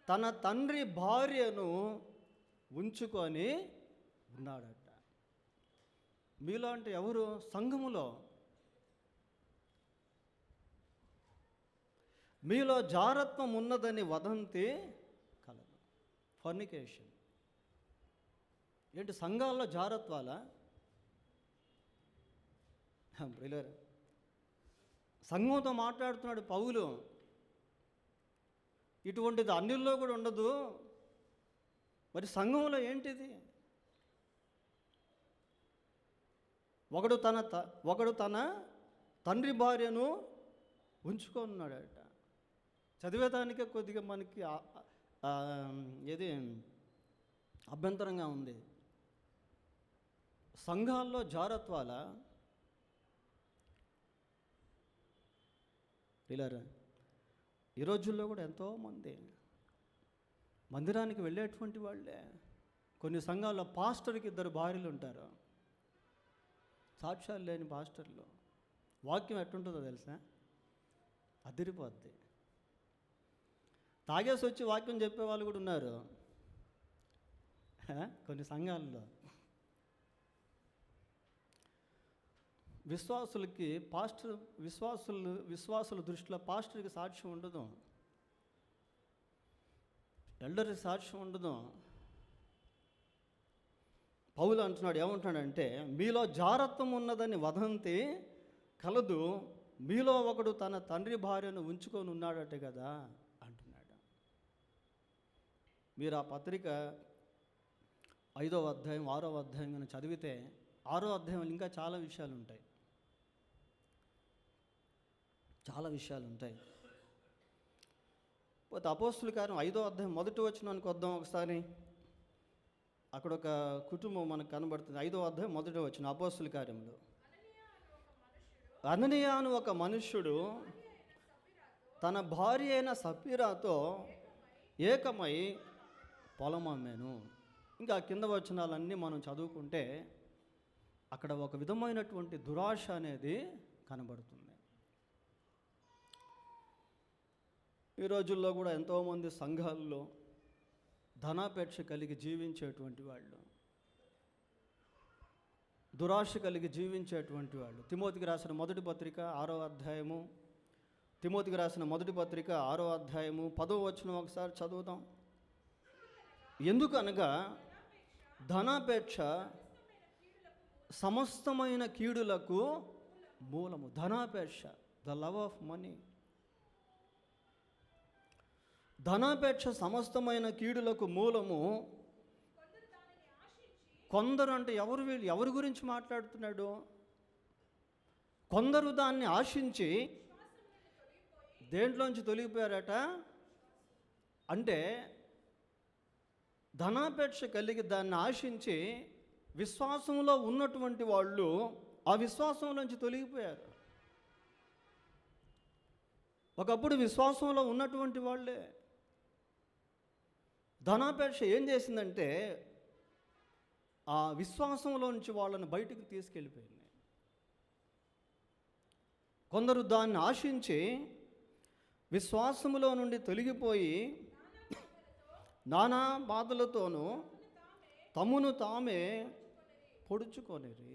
తన తండ్రి భార్యను ఉంచుకొని ఉన్నాడట. మీలో అంటే ఎవరు? సంఘములో. మీలో జారత్వం ఉన్నదని వదంతి కలదు. ఫర్నికేషన్ ఏంటి? సంఘాల్లో జారత్వాలా? ప్రియులారా, సంఘంతో మాట్లాడుతున్నాడు పౌలు. ఇటువంటిది అన్యుల్లో కూడా ఉండదు, మరి సంఘంలో ఏంటిది? ఒకడు తన తండ్రి భార్యను ఉంచుకున్నాడట. చదివేదానికే కొద్దిగా మనకి ఏది అభ్యంతరంగా ఉంది. సంఘాల్లో జారత్వాల ఇలారా ఈ రోజుల్లో కూడా ఎంతోమంది మందిరానికి వెళ్ళేటువంటి వాళ్ళే. కొన్ని సంఘాల్లో పాస్టర్కి 2 భార్యలు ఉంటారు. సాక్ష్యాలు లేని పాస్టర్లు. వాక్యం ఎట్టుంటుందో తెలుసా? అదిరిపోద్ది. తాగేసి వచ్చి వాక్యం చెప్పేవాళ్ళు కూడా ఉన్నారు కొన్ని సంఘాల్లో. విశ్వాసుల దృష్టిలో పాస్టర్కి సాక్ష్యం ఉండదు, ఎల్డర్కి సాక్ష్యం ఉండదు. పౌలు అంటున్నాడు, ఏమంటున్నాడంటే మీలో జారత్వం ఉన్నదని వదంతి కలదు, మీలో ఒకడు తన తండ్రి భార్యను ఉంచుకొని ఉన్నాడట కదా అంటున్నాడు. మీరు ఆ పత్రిక 5వ అధ్యాయం 6వ అధ్యాయం కానీ చదివితే 6వ అధ్యాయంలో ఇంకా చాలా విషయాలు ఉంటాయి. పోతే అపోస్తుల కార్యం 5వ అధ్యాయం 1వ వచనానికి వద్దాం ఒకసారి. అక్కడ ఒక కుటుంబం మనకు కనబడుతుంది. 5వ అధ్యాయం 1వ వచనం అపోస్తుల కార్యంలో. అననీయ అను ఒక మనుష్యుడు తన భార్య అయిన సఫీరాతో ఏకమై పొలం అమ్మాను. ఇంకా కింద వచనాలన్నీ మనం చదువుకుంటే అక్కడ ఒక విధమైనటువంటి దురాశ అనేది కనబడుతుంది. ఈ రోజుల్లో కూడా ఎంతోమంది సంఘాల్లో ధనాపేక్ష కలిగి జీవించేటువంటి వాళ్ళు, దురాశ కలిగి జీవించేటువంటి వాళ్ళు. తిమోతికి రాసిన మొదటి పత్రిక 6వ అధ్యాయము, తిమోతికి రాసిన మొదటి పత్రిక 6వ అధ్యాయము 10వ వచనం ఒకసారి చదువుదాం. ఎందుకనగా ధనాపేక్ష సమస్తమైన కీడులకు మూలము. ధనాపేక్ష, ద లవ్ ఆఫ్ మనీ. ధనాపేక్ష సమస్తమైన కీడులకు మూలము. కొందరు అంటే ఎవరు? వీళ్ళు ఎవరి గురించి మాట్లాడుతున్నాడు? కొందరు దాన్ని ఆశించి దేంట్లోంచి తొలగిపోయారట అంటే ధనాపేక్ష కలిగి దాన్ని ఆశించి విశ్వాసంలో ఉన్నటువంటి వాళ్ళు ఆ విశ్వాసంలోంచి తొలగిపోయారు. ఒకప్పుడు విశ్వాసంలో ఉన్నటువంటి వాళ్ళే ధనాపేక్ష ఏం చేసిందంటే ఆ విశ్వాసంలో నుంచి వాళ్ళని బయటకు తీసుకెళ్ళిపోయింది. కొందరు దాన్ని ఆశించి విశ్వాసములో నుండి తొలగిపోయి నానా బాధలతోనూ తమను తామే పొడుచుకొనిరి.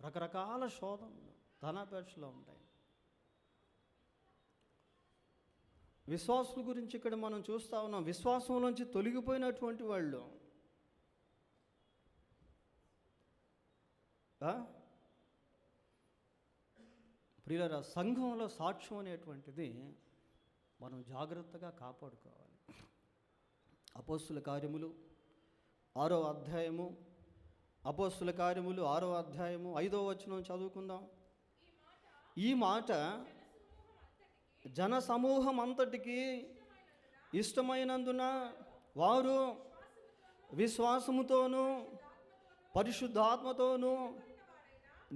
రకరకాల శోధనలు ధనాపేక్షలో ఉంటాయి. విశ్వాసుల గురించి ఇక్కడ మనం చూస్తూ ఉన్నాం. విశ్వాసంలోంచి తొలగిపోయినటువంటి వాళ్ళు ప్రియులారా, సంఘంలో సాక్ష్యం అనేటువంటిది మనం జాగ్రత్తగా కాపాడుకోవాలి. అపోస్తుల కార్యములు 6వ అధ్యాయము, అపోస్తుల కార్యములు 6వ అధ్యాయము 5వ వచనం చదువుకుందాం. ఈ మాట జన సమూహం అంతటికి ఇష్టమైనందున వారు విశ్వాసముతోనూ పరిశుద్ధాత్మతోనూ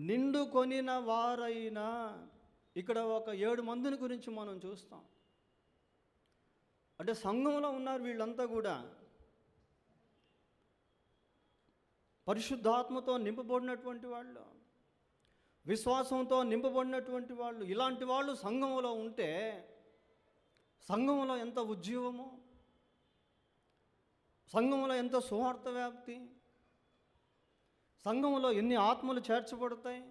నిండుకొనిన వారైనా. ఇక్కడ ఒక 7 మందిని గురించి మనం చూస్తాం. అంటే సంఘంలో ఉన్నారు వీళ్ళంతా కూడా పరిశుద్ధాత్మతో నింపబడినటువంటి వాళ్ళు, విశ్వాసంతో నింపబడినటువంటి వాళ్ళు. ఇలాంటి వాళ్ళు సంఘంలో ఉంటే సంఘంలో ఎంత ఉజ్జీవము, సంఘంలో ఎంత సువార్త వ్యాప్తి, సంఘంలో ఎన్ని ఆత్మలు చేర్చబడతాయి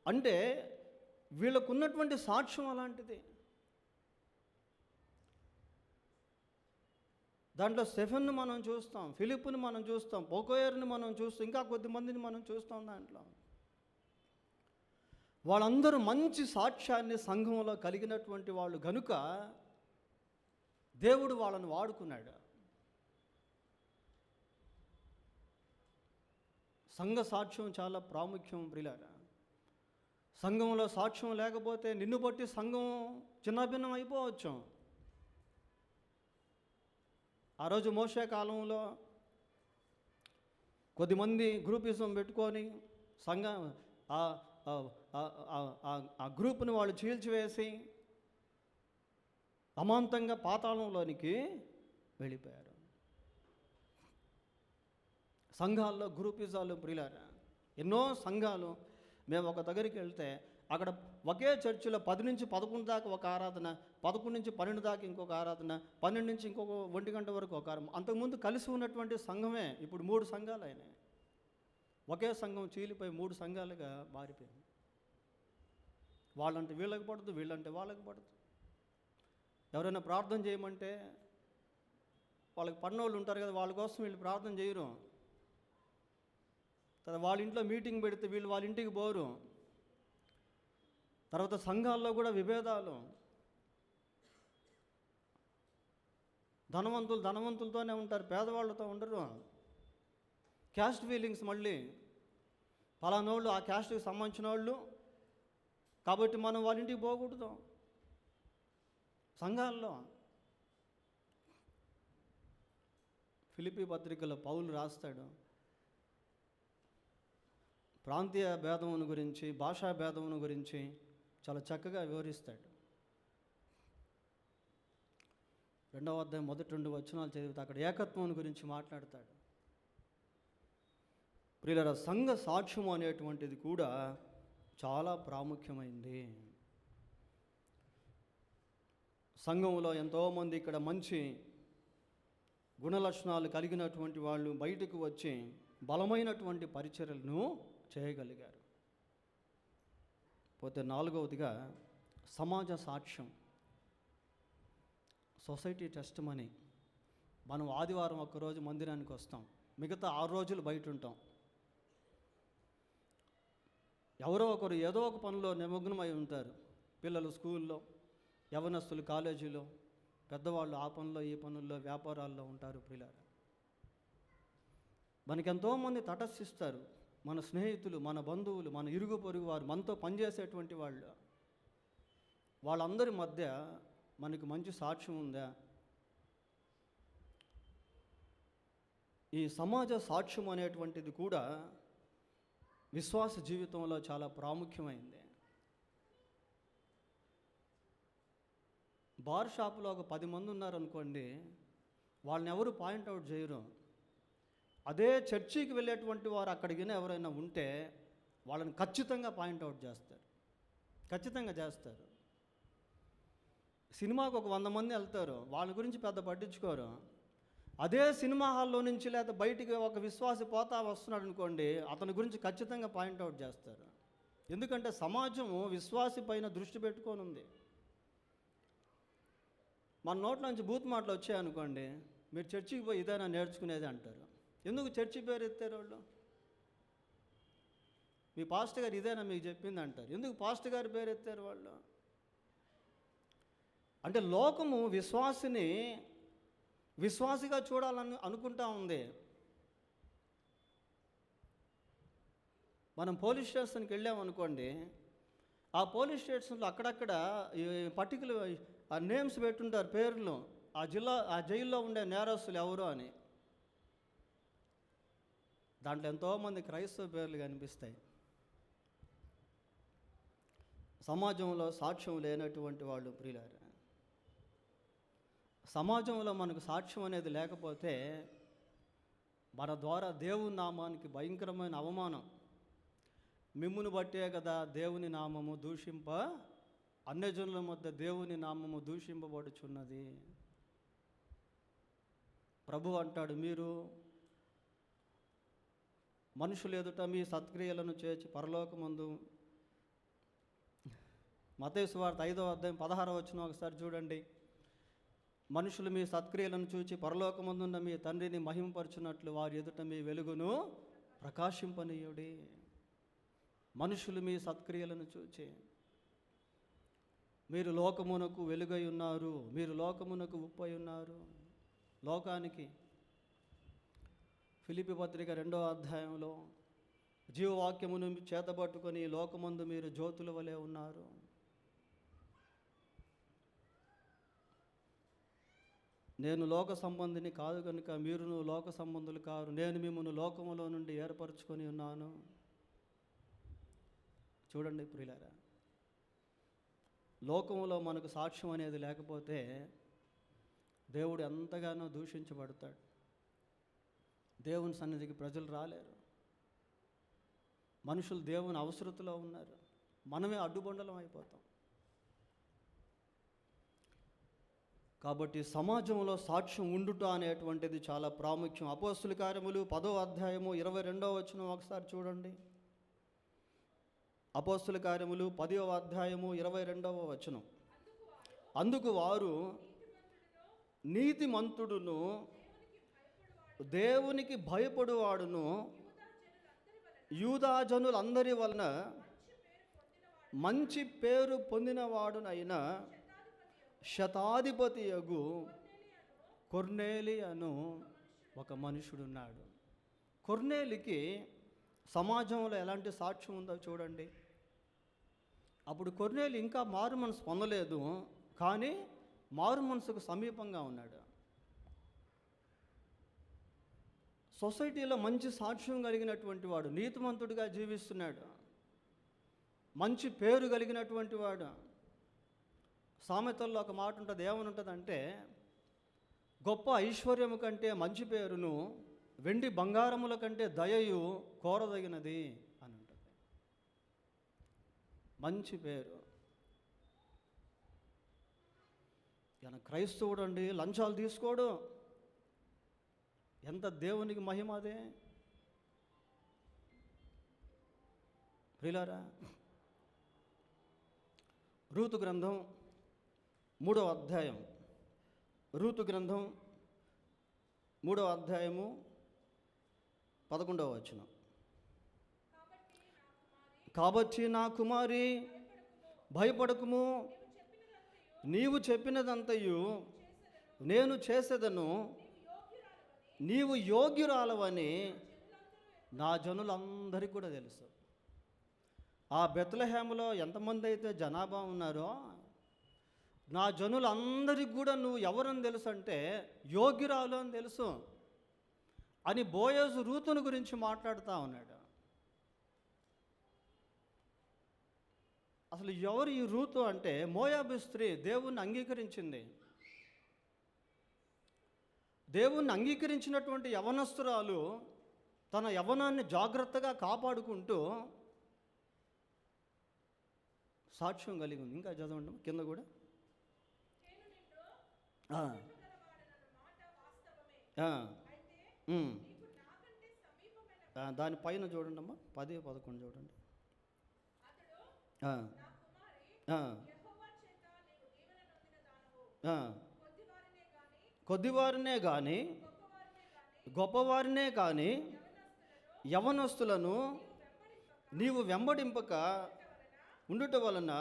అంటే వీళ్ళకున్నటువంటి సాక్ష్యం అలాంటిది. దాంట్లో స్టెఫెన్ను మనం చూస్తాం, ఫిలిప్పుని మనం చూస్తాం, పోకోయర్ని మనం చూస్తాం, ఇంకా కొద్దిమందిని మనం చూస్తాం. దాంట్లో వాళ్ళందరూ మంచి సాక్ష్యాన్ని సంఘంలో కలిగినటువంటి వాళ్ళు గనుక దేవుడు వాళ్ళని వాడుకున్నాడు. సంఘ సాక్ష్యం చాలా ప్రాముఖ్యం ప్రియులారా. సంఘంలో సాక్ష్యం లేకపోతే నిన్ను బట్టి సంఘం చిన్నభిన్నం అయిపోవచ్చు. ఆ రోజు మోషే కాలంలో కొద్దిమంది గ్రూపిజం పెట్టుకొని సంఘం ఆ గ్రూప్ని వాళ్ళు చీల్చివేసి అమాంతంగా పాతాళంలోనికి వెళ్ళిపోయారు. సంఘాల్లో గ్రూపిజాలు ప్రియులారా, ఎన్నో సంఘాలు. మేము ఒక దగ్గరికి వెళ్తే అక్కడ ఒకే చర్చిలో 10 నుంచి 11 దాకా ఒక ఆరాధన, 11 నుంచి 12 దాకా ఇంకొక ఆరాధన, 12 నుంచి ఇంకొక 1 గంట వరకు ఒక ఆరాధన. అంతకుముందు కలిసి ఉన్నటువంటి సంఘమే ఇప్పుడు 3 సంఘాలు అయినాయి. ఒకే సంఘం చీలిపోయి 3 సంఘాలుగా మారిపోయింది. వాళ్ళంటే వీళ్ళకి పడదు, వీళ్ళంటే వాళ్ళకి పడదు. ఎవరైనా ప్రార్థన చేయమంటే వాళ్ళకి పడినోళ్ళు ఉంటారు కదా, వాళ్ళ కోసం వీళ్ళు ప్రార్థన చేయరు. తర్వాత వాళ్ళ ఇంట్లో మీటింగ్ పెడితే వీళ్ళు వాళ్ళ ఇంటికి పోరు. తర్వాత సంఘాల్లో కూడా విభేదాలు. ధనవంతులు ధనవంతులతోనే ఉంటారు, పేదవాళ్ళతో ఉండరు. క్యాస్ట్ ఫీలింగ్స్, మళ్ళీ పలానోళ్ళు ఆ క్యాస్ట్కి సంబంధించిన వాళ్ళు కాబట్టి మనం వాళ్ళ ఇంటికి పోకూడదు. సంఘాల్లో ఫిలిప్పీ పత్రికలో పౌలు రాస్తాడు, ప్రాంతీయ భేదమును గురించి, భాషా భేదమును గురించి చాలా చక్కగా వివరిస్తాడు. 2వ అధ్యాయం మొదటి 2 వచనాలు చదివితే అక్కడ ఏకత్వం గురించి మాట్లాడతాడు. ప్రియులారా, సంఘ సాక్ష్యం అనేటువంటిది కూడా చాలా ప్రాముఖ్యమైంది. సంఘంలో ఎంతోమంది ఇక్కడ మంచి గుణలక్షణాలు కలిగినటువంటి వాళ్ళు బయటకు వచ్చి బలమైనటువంటి పరిచర్యలను చేయగలిగారు. పోతే 4వదిగా సమాజ సాక్ష్యం, సొసైటీ టెస్టిమనీ. మనం ఆదివారం ఒక్కరోజు మందిరానికి వస్తాం, మిగతా 6 రోజులు బయట ఉంటాం. ఎవరో ఒకరు ఏదో ఒక పనిలో నిమగ్నమై ఉంటారు. పిల్లలు స్కూల్లో, యవనస్తులు కాలేజీలో, పెద్దవాళ్ళు ఆ పనుల్లో ఈ పనుల్లో వ్యాపారాల్లో ఉంటారు. ప్రియులారా, మనకెంతోమంది తటస్థిస్తారు. మన స్నేహితులు, మన బంధువులు, మన ఇరుగు పొరుగు వారు, మనతో పనిచేసేటువంటి వాళ్ళు, వాళ్ళందరి మధ్య మనకు మంచి సాక్ష్యం ఉందా? ఈ సమాజ సాక్ష్యం అనేటువంటిది కూడా విశ్వాస జీవితంలో చాలా ప్రాముఖ్యమైంది. బార్ షాపులో ఒక 10 మంది ఉన్నారనుకోండి, వాళ్ళని ఎవరు పాయింట్అవుట్ చేయరు. అదే చర్చికి వెళ్ళేటువంటి వారు అక్కడికి ఎవరైనా ఉంటే వాళ్ళని ఖచ్చితంగా పాయింట్అవుట్ చేస్తారు, ఖచ్చితంగా చేస్తారు. సినిమాకు ఒక 100 మంది వెళ్తారు, వాళ్ళ గురించి పెద్ద పట్టించుకోరు. అదే సినిమా హాల్లో నుంచి లేదా బయటికి ఒక విశ్వాసి పోతా వస్తున్నాడు అనుకోండి, అతని గురించి ఖచ్చితంగా పాయింట్అవుట్ చేస్తారు. ఎందుకంటే సమాజము విశ్వాసి పైన దృష్టి పెట్టుకొని ఉంది. మన నోట్ల నుంచి బూత్ మాటలు వచ్చాయనుకోండి, మీరు చర్చికి పోయి ఇదేనా నేర్చుకునేది అంటారు. ఎందుకు చర్చి పేరు ఎత్తారు వాళ్ళు? మీ పాస్టర్ గారు ఇదేనా మీకు చెప్పింది అంటారు. ఎందుకు పాస్టర్ గారి పేరు ఎత్తారు వాళ్ళు? అంటే లోకము విశ్వాసిని విశ్వాసిగా చూడాలని అనుకుంటా ఉంది. మనం పోలీస్ స్టేషన్కి వెళ్ళామనుకోండి, ఆ పోలీస్ స్టేషన్లో అక్కడక్కడ ఈ పర్టికులర్ ఆ నేమ్స్ పెట్టుంటారు, పేర్లు, ఆ జైల్లో ఉండే నేరస్తులు ఎవరు అని. దాంట్లో ఎంతోమంది క్రైస్తవ పేర్లు కనిపిస్తాయి. సమాజంలో సాక్ష్యం లేనటువంటి వాళ్ళు ప్రియులారా, సమాజంలో మనకు సాక్ష్యం అనేది లేకపోతే మన ద్వారా దేవుని నామానికి భయంకరమైన అవమానం. మిమ్మును బట్టే కదా దేవుని నామము అన్యజనుల మధ్య దేవుని నామము దూషింపబడుచున్నది. ప్రభు అంటాడు, మీరు మనుషులు ఎదుట మీ సత్క్రియలను చేర్చి పరలోకమందు, మత్తయి సువార్త 5వ అధ్యాయం 16వ వచనం ఒకసారి చూడండి. మనుషులు మీ సత్క్రియలను చూచి పరలోకమందున్న మీ తండ్రిని మహిమపరచున్నట్లు వారి ఎదుట మీ వెలుగును ప్రకాశింపనీయుడి. మనుషులు మీ సత్క్రియలను చూచి, మీరు లోకమునకు వెలుగై ఉన్నారు, మీరు లోకమునకు ఉప్పై ఉన్నారు. లోకానికి ఫిలిప్పీ పత్రిక 2వ అధ్యాయంలో జీవవాక్యమును చేతబట్టుకొని లోకమందు మీరు జ్యోతుల వలె ఉన్నారు. నేను లోక సంబంధిని కాదు కనుక మీరును లోక సంబంధులు కారు, నేను మిమ్మల్ని లోకములో నుండి ఏర్పరచుకొని ఉన్నాను. చూడండి ప్రియులారా, లోకములో మనకు సాక్ష్యం అనేది లేకపోతే దేవుడు ఎంతగానో దూషించబడతాడు. దేవుని సన్నిధికి ప్రజలు రాలేరు. మనుషులు దేవుని అవసరతలో ఉన్నారు, మనమే అడ్డుబండలం అయిపోతాం. కాబట్టి సమాజంలో సాక్ష్యం ఉండుట అనేటువంటిది చాలా ప్రాముఖ్యం. అపోస్తుల కార్యములు 10వ అధ్యాయము 22వ వచనం ఒకసారి చూడండి. అపోస్తుల కార్యములు 10వ అధ్యాయము 22వ వచనం. అందుకు వారు, నీతిమంతుడును దేవునికి భయపడువాడును యూదాజనులందరి వలన మంచి పేరు పొందినవాడునైన శతాధిపతియగు కొర్నేలి అను ఒక మనుషుడున్నాడు. కొర్నేలికి సమాజంలో ఎలాంటి సాక్ష్యం ఉందో చూడండి. అప్పుడు కొర్నేలి ఇంకా మారు మనసు పొందలేదు, కానీ మారు మనసుకు సమీపంగా ఉన్నాడు. సొసైటీలో మంచి సాక్ష్యం కలిగినటువంటి వాడు, నీతిమంతుడిగా జీవిస్తున్నాడు, మంచి పేరు కలిగినటువంటి వాడు. సామెతల్లో ఒక మాట ఉంటుంది, ఏమని ఉంటుందంటే, గొప్ప ఐశ్వర్యము కంటే మంచి పేరును వెండి బంగారముల కంటే దయయు కోరదగినది అని ఉంటుంది. మంచి పేరు. ఈయన క్రైస్తవుడు అండి, లంచాలు తీసుకోడు. ఎంత దేవునికి మహిమ అదే. ప్రియులారా, రూతు గ్రంథం 3వ అధ్యాయం, రూతు గ్రంథం 3వ అధ్యాయము 11వ వచనం. కాబట్టి నా కుమారి భయపడకుము, నీవు చెప్పినదంతయు నేను చేసేదను, నీవు యోగ్యురాలవని నా జనులందరికీ కూడా తెలుసు. ఆ బెత్లెహేములో ఎంతమంది అయితే జనాభా ఉన్నారో నా జనులందరికీ కూడా నువ్వు ఎవరని తెలుసు అంటే యోగ్యురాలు అని తెలుసు అని బోయజు రూతుని గురించి మాట్లాడుతూ ఉన్నాడు. అసలు ఎవరు ఈ రూతు అంటే మోయాబు స్త్రీ, దేవుణ్ణి అంగీకరించింది. దేవుణ్ణి అంగీకరించినటువంటి యవనస్తురాలు తన యవనాన్ని జాగ్రత్తగా కాపాడుకుంటూ సాక్ష్యం కలిగి ఉంది. ఇంకా చదవండి కింద కూడా. దానిపైన చూడండి అమ్మా, 10, 11 చూడండి. కొద్దివారినే కానీ గొప్పవారినే కానీ యవనస్తులను నీవు వెంబడింపక ఉండుట వలన,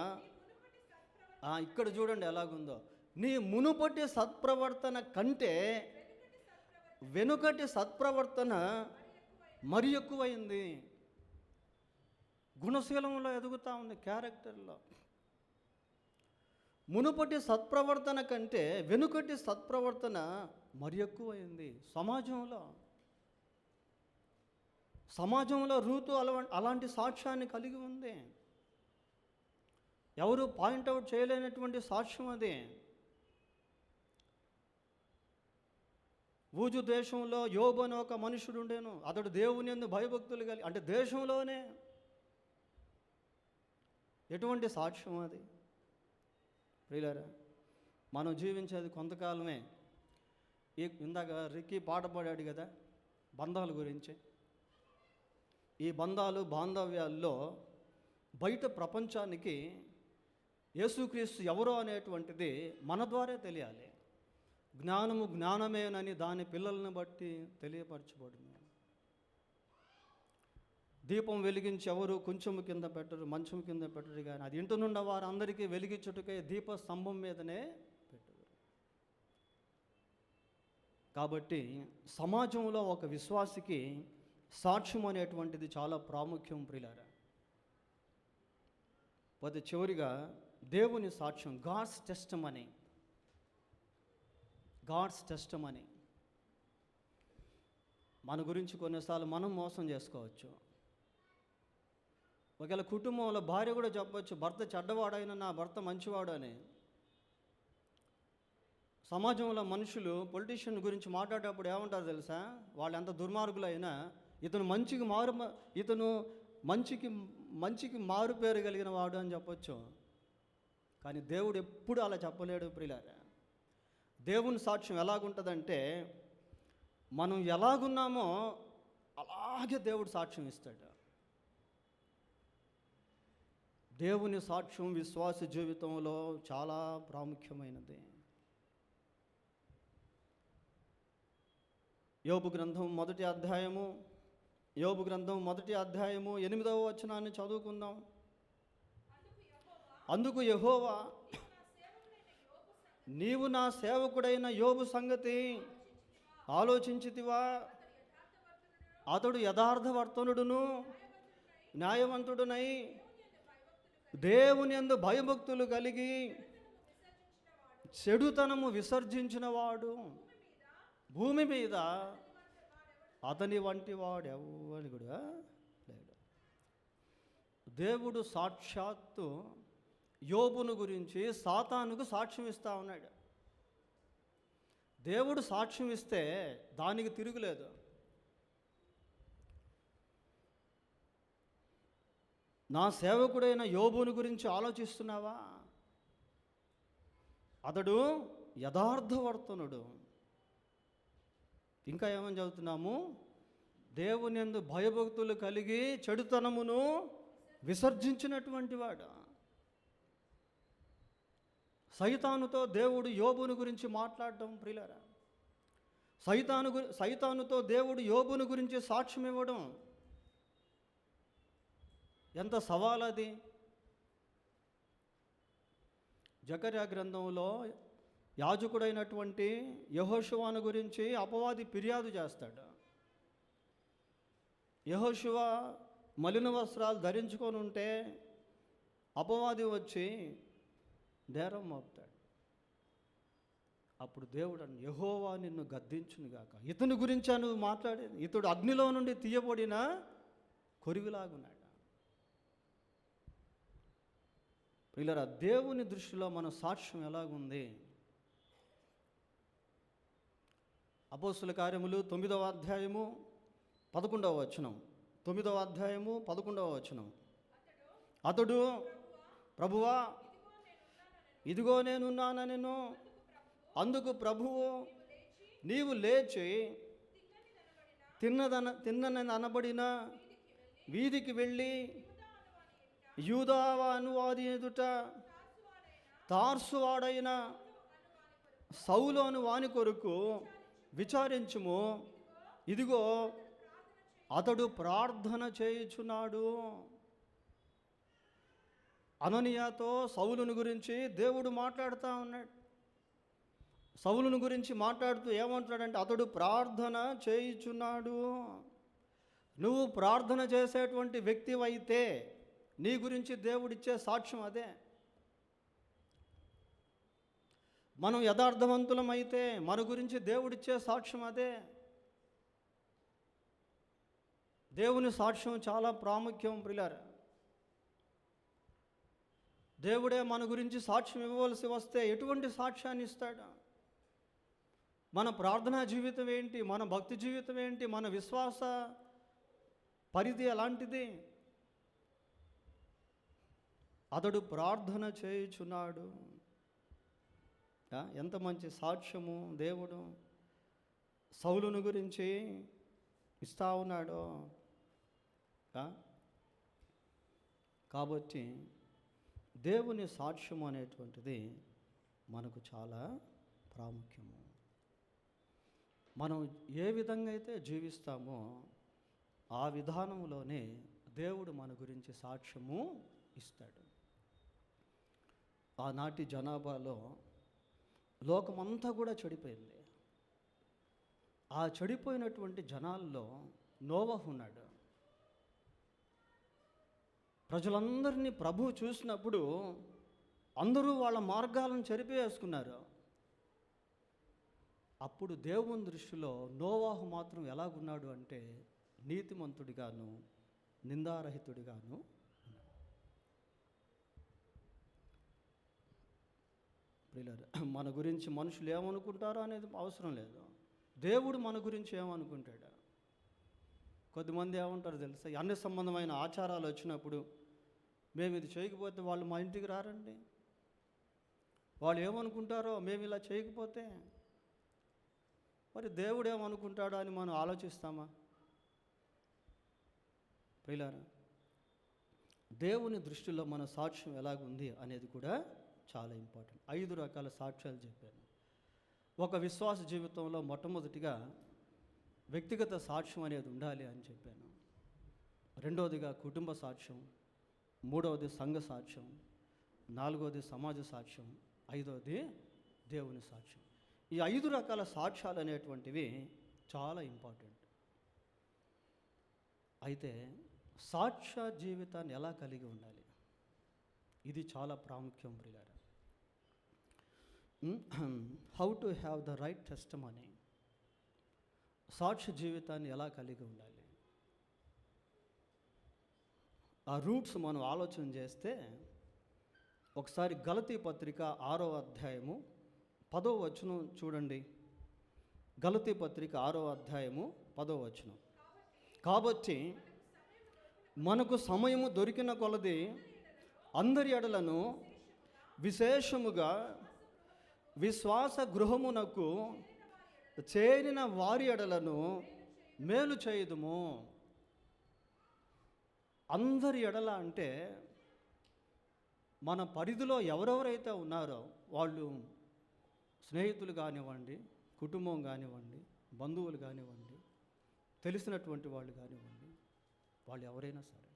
ఇక్కడ చూడండి ఎలాగుందో, నీ మునుపటి సత్ప్రవర్తన కంటే వెనుకటి సత్ప్రవర్తన మరి ఎక్కువైంది. గుణశీలంలో ఎదుగుతూ ఉంది, క్యారెక్టర్లో. మునుపటి సత్ప్రవర్తన కంటే వెనుకటి సత్ప్రవర్తన మరి ఎక్కువైంది. సమాజంలో రూతు అలాంటి సాక్ష్యాన్ని కలిగి ఉంది. ఎవరు పాయింట్అవుట్ చేయలేనటువంటి సాక్ష్యం అది. ఊజు దేశంలో యోబు అని ఒక మనుషుడు ఉండేను. అతడు దేవుని యందు భయభక్తులు కలిగి, అంటే దేశంలోనే. ఎటువంటి సాక్ష్యం అది. ప్రియులారా, మనం జీవించేది కొంతకాలమే. ఇందాక రిక్కీ పాట పాడాడు కదా బంధాల గురించి. ఈ బంధాలు బాంధవ్యాల్లో బయట ప్రపంచానికి యేసుక్రీస్తు ఎవరో అనేటువంటిది మన ద్వారా తెలియాలి. జ్ఞానము జ్ఞానమేనని దాని పిల్లల్ని బట్టి తెలియపరచబడింది. దీపం వెలిగించి ఎవరు కొంచెము కింద పెట్టరు, మంచం కింద పెట్టరు, కానీ అది ఇంటి నుండి వారందరికీ వెలిగించుటకే దీప స్తంభం మీదనే పెట్టరు. కాబట్టి సమాజంలో ఒక విశ్వాసికి సాక్ష్యం అనేటువంటిది చాలా ప్రాముఖ్యం ప్రియులారా. పోతే చివరిగా దేవుని సాక్ష్యం, గాడ్స్ టెస్టిమనీ. God's testimony. మన గురించి కొన్నిసార్లు మనం మోసం చేసుకోవచ్చు. ఒకవేళ కుటుంబంలో భార్య కూడా చెప్పవచ్చు, భర్త చెడ్డవాడైనా నా భర్త మంచివాడు అని. సమాజంలో మనుషులు పొలిటీషియన్ గురించి మాట్లాడేటప్పుడు ఏమంటారు తెలుసా? వాళ్ళు ఎంత దుర్మార్గులైనా ఇతను మంచికి మారు పేరు కలిగిన వాడు అని చెప్పొచ్చు. కానీ దేవుడు ఎప్పుడు అలా చెప్పలేడు ప్రియులారా. దేవుని సాక్ష్యం ఎలాగుంటుందంటే, మనం ఎలాగున్నామో అలాగే దేవుడు సాక్ష్యం ఇస్తాడు. దేవుని సాక్ష్యం విశ్వాస జీవితంలో చాలా ప్రాముఖ్యమైనది. యోబు గ్రంథం మొదటి అధ్యాయము 8వ వచనాన్ని చదువుకుందాం. అందుకు యెహోవా, నీవు నా సేవకుడైన యోబు సంగతి ఆలోచించితివా? అతడు యథార్థవర్తనుడును న్యాయవంతుడునై దేవుని యందు భయభక్తులు కలిగి చెడుతనము విసర్జించినవాడు భూమి మీద అతని వంటి వాడు ఎవరు కూడా లేడు. దేవుడు సాక్షాత్తు యోబును గురించి సాతానుకు సాక్ష్యం ఇస్తా ఉన్నాడు. దేవుడు సాక్ష్యం ఇస్తే దానికి తిరుగులేదు. నా సేవకుడైన యోబును గురించి ఆలోచిస్తున్నావా? అతడు యథార్థవర్తనుడు. ఇంకా ఏమని చదువుతున్నాము? దేవుని యందు భయభక్తులు కలిగి చెడుతనమును విసర్జించినటువంటి వాడు. సైతానుతో దేవుడు యోబును గురించి మాట్లాడడం ప్రియులారా. సైతానుతో దేవుడు యోబును గురించి సాక్ష్యం ఇవ్వడం ఎంత సవాల్ అది. జకర్యా గ్రంథంలో యాజకుడైనటువంటి యెహోషువను గురించి అపవాది ఫిర్యాదు చేస్తాడు. యెహోషువ మలిన వస్త్రాలు ధరించుకొని ఉంటే అపవాది వచ్చి నేరం మోపుతాడు. అప్పుడు దేవుడు యెహోవా నిన్ను గద్దించునుగాక, ఇతని గురించా నువ్వు మాట్లాడేది? ఇతడు అగ్నిలో నుండి తీయబడిన కొరివిలాగున్నాడు. ప్రియులారా, దేవుని దృష్టిలో మన సాక్ష్యం ఎలాగుంది? అపోస్తుల కార్యములు 9వ అధ్యాయము 11వ వచనం. 9వ అధ్యాయము 11వ వచనం. అతడు, ప్రభువా ఇదిగో నేనున్నానెను. అందుకు ప్రభువు, నీవు లేచి తిన్నని అనబడిన వీధికి వెళ్ళి యూదావాను వారి ఎదుట తార్సువాడైన సౌలు అను వాని కొరకు విచారించుము. ఇదిగో అతడు ప్రార్థన చేయుచున్నాడు. అననీయాతో సౌలును గురించి దేవుడు మాట్లాడుతూ ఉన్నాడు. సౌలును గురించి మాట్లాడుతూ ఏమంటాడంటే, అతడు ప్రార్థన చేయుచున్నాడు. నువ్వు ప్రార్థన చేసేటువంటి వ్యక్తివైతే నీ గురించి దేవుడిచ్చే సాక్ష్యం అదే. మనం యథార్థవంతులమైతే మన గురించి దేవుడిచ్చే సాక్ష్యం అదే. దేవుని సాక్ష్యం చాలా ప్రాముఖ్యం ప్రియులారా. దేవుడే మన గురించి సాక్ష్యం ఇవ్వవలసి వస్తే ఎటువంటి సాక్ష్యాన్ని ఇస్తాడు? మన ప్రార్థనా జీవితం ఏంటి? మన భక్తి జీవితం ఏంటి? మన విశ్వాస పరిధి ఎలాంటిది? అతడు ప్రార్థన చేయుచున్నాడు. ఎంత మంచి సాక్ష్యము దేవుడు సౌలును గురించి ఇస్తా ఉన్నాడో. కాబట్టి దేవుని సాక్ష్యము అనేటువంటిది మనకు చాలా ప్రాముఖ్యము. మనం ఏ విధంగా అయితే జీవిస్తామో ఆ విధానంలోనే దేవుడు మన గురించి సాక్ష్యము ఇస్తాడు. ఆనాటి జనాభాలో లోకమంతా కూడా చెడిపోయింది. ఆ చెడిపోయినటువంటి జనాల్లో నోవహు ఉన్నాడు. ప్రజలందరినీ ప్రభువు చూసినప్పుడు అందరూ వాళ్ళ మార్గాలను చెరిపేసుకున్నారు. అప్పుడు దేవుని దృష్టిలో నోవాహు మాత్రం ఎలాగున్నాడు అంటే నీతిమంతుడిగాను నిందారహితుడిగాను ఉన్నాడు. మన గురించి మనుషులు ఏమనుకుంటారో అనేది అవసరం లేదు. దేవుడు మన గురించి ఏమనుకుంటాడు. కొద్దిమంది ఏమంటారు తెలుసా, అన్ని సంబంధమైన ఆచారాలు వచ్చినప్పుడు మేము ఇది చేయకపోతే వాళ్ళు మా ఇంటికి రారండి, వాళ్ళు ఏమనుకుంటారో మేము ఇలా చేయకపోతే. మరి దేవుడు ఏమనుకుంటాడో అని మనం ఆలోచిస్తామా? ప్రియులారా, దేవుని దృష్టిలో మన సాక్ష్యం ఎలాగుంది అనేది కూడా చాలా ఇంపార్టెంట్. 5 రకాల సాక్ష్యాలు చెప్పాను. ఒక విశ్వాస జీవితంలో మొట్టమొదటిగా వ్యక్తిగత సాక్ష్యం అనేది ఉండాలి అని చెప్పాను. రెండవదిగా కుటుంబ సాక్ష్యం, మూడవది సంఘ సాక్ష్యం, నాలుగవది సమాజ సాక్ష్యం, ఐదవది దేవుని సాక్ష్యం. ఈ 5 రకాల సాక్ష్యాలు అనేటువంటివి చాలా ఇంపార్టెంట్. అయితే సాక్ష్య జీవితాన్ని ఎలా కలిగి ఉండాలి, ఇది చాలా ప్రాముఖ్యం ప్రియులారా. How to have the right testimony. సాక్ష్య జీవితాన్ని ఎలా కలిగి ఉండాలి, ఆ రూట్స్ మనం ఆలోచన చేస్తే ఒకసారి గలతీ పత్రిక 6వ అధ్యాయము 10వ వచనం చూడండి. గలతీ పత్రిక 6వ అధ్యాయము 10వ వచనం. కాబట్టి మనకు సమయము దొరికిన కొలది అందరి ఎడలను విశేషముగా విశ్వాస గృహమునకు చేరిన వారి ఎడలను మేలు చేయుదుము. అందరి ఎడల అంటే మన పరిధిలో ఎవరెవరైతే ఉన్నారో వాళ్ళు స్నేహితులు కానివ్వండి, కుటుంబం కానివ్వండి, బంధువులు కానివ్వండి, తెలిసినటువంటి వాళ్ళు కానివ్వండి, వాళ్ళు ఎవరైనా సరే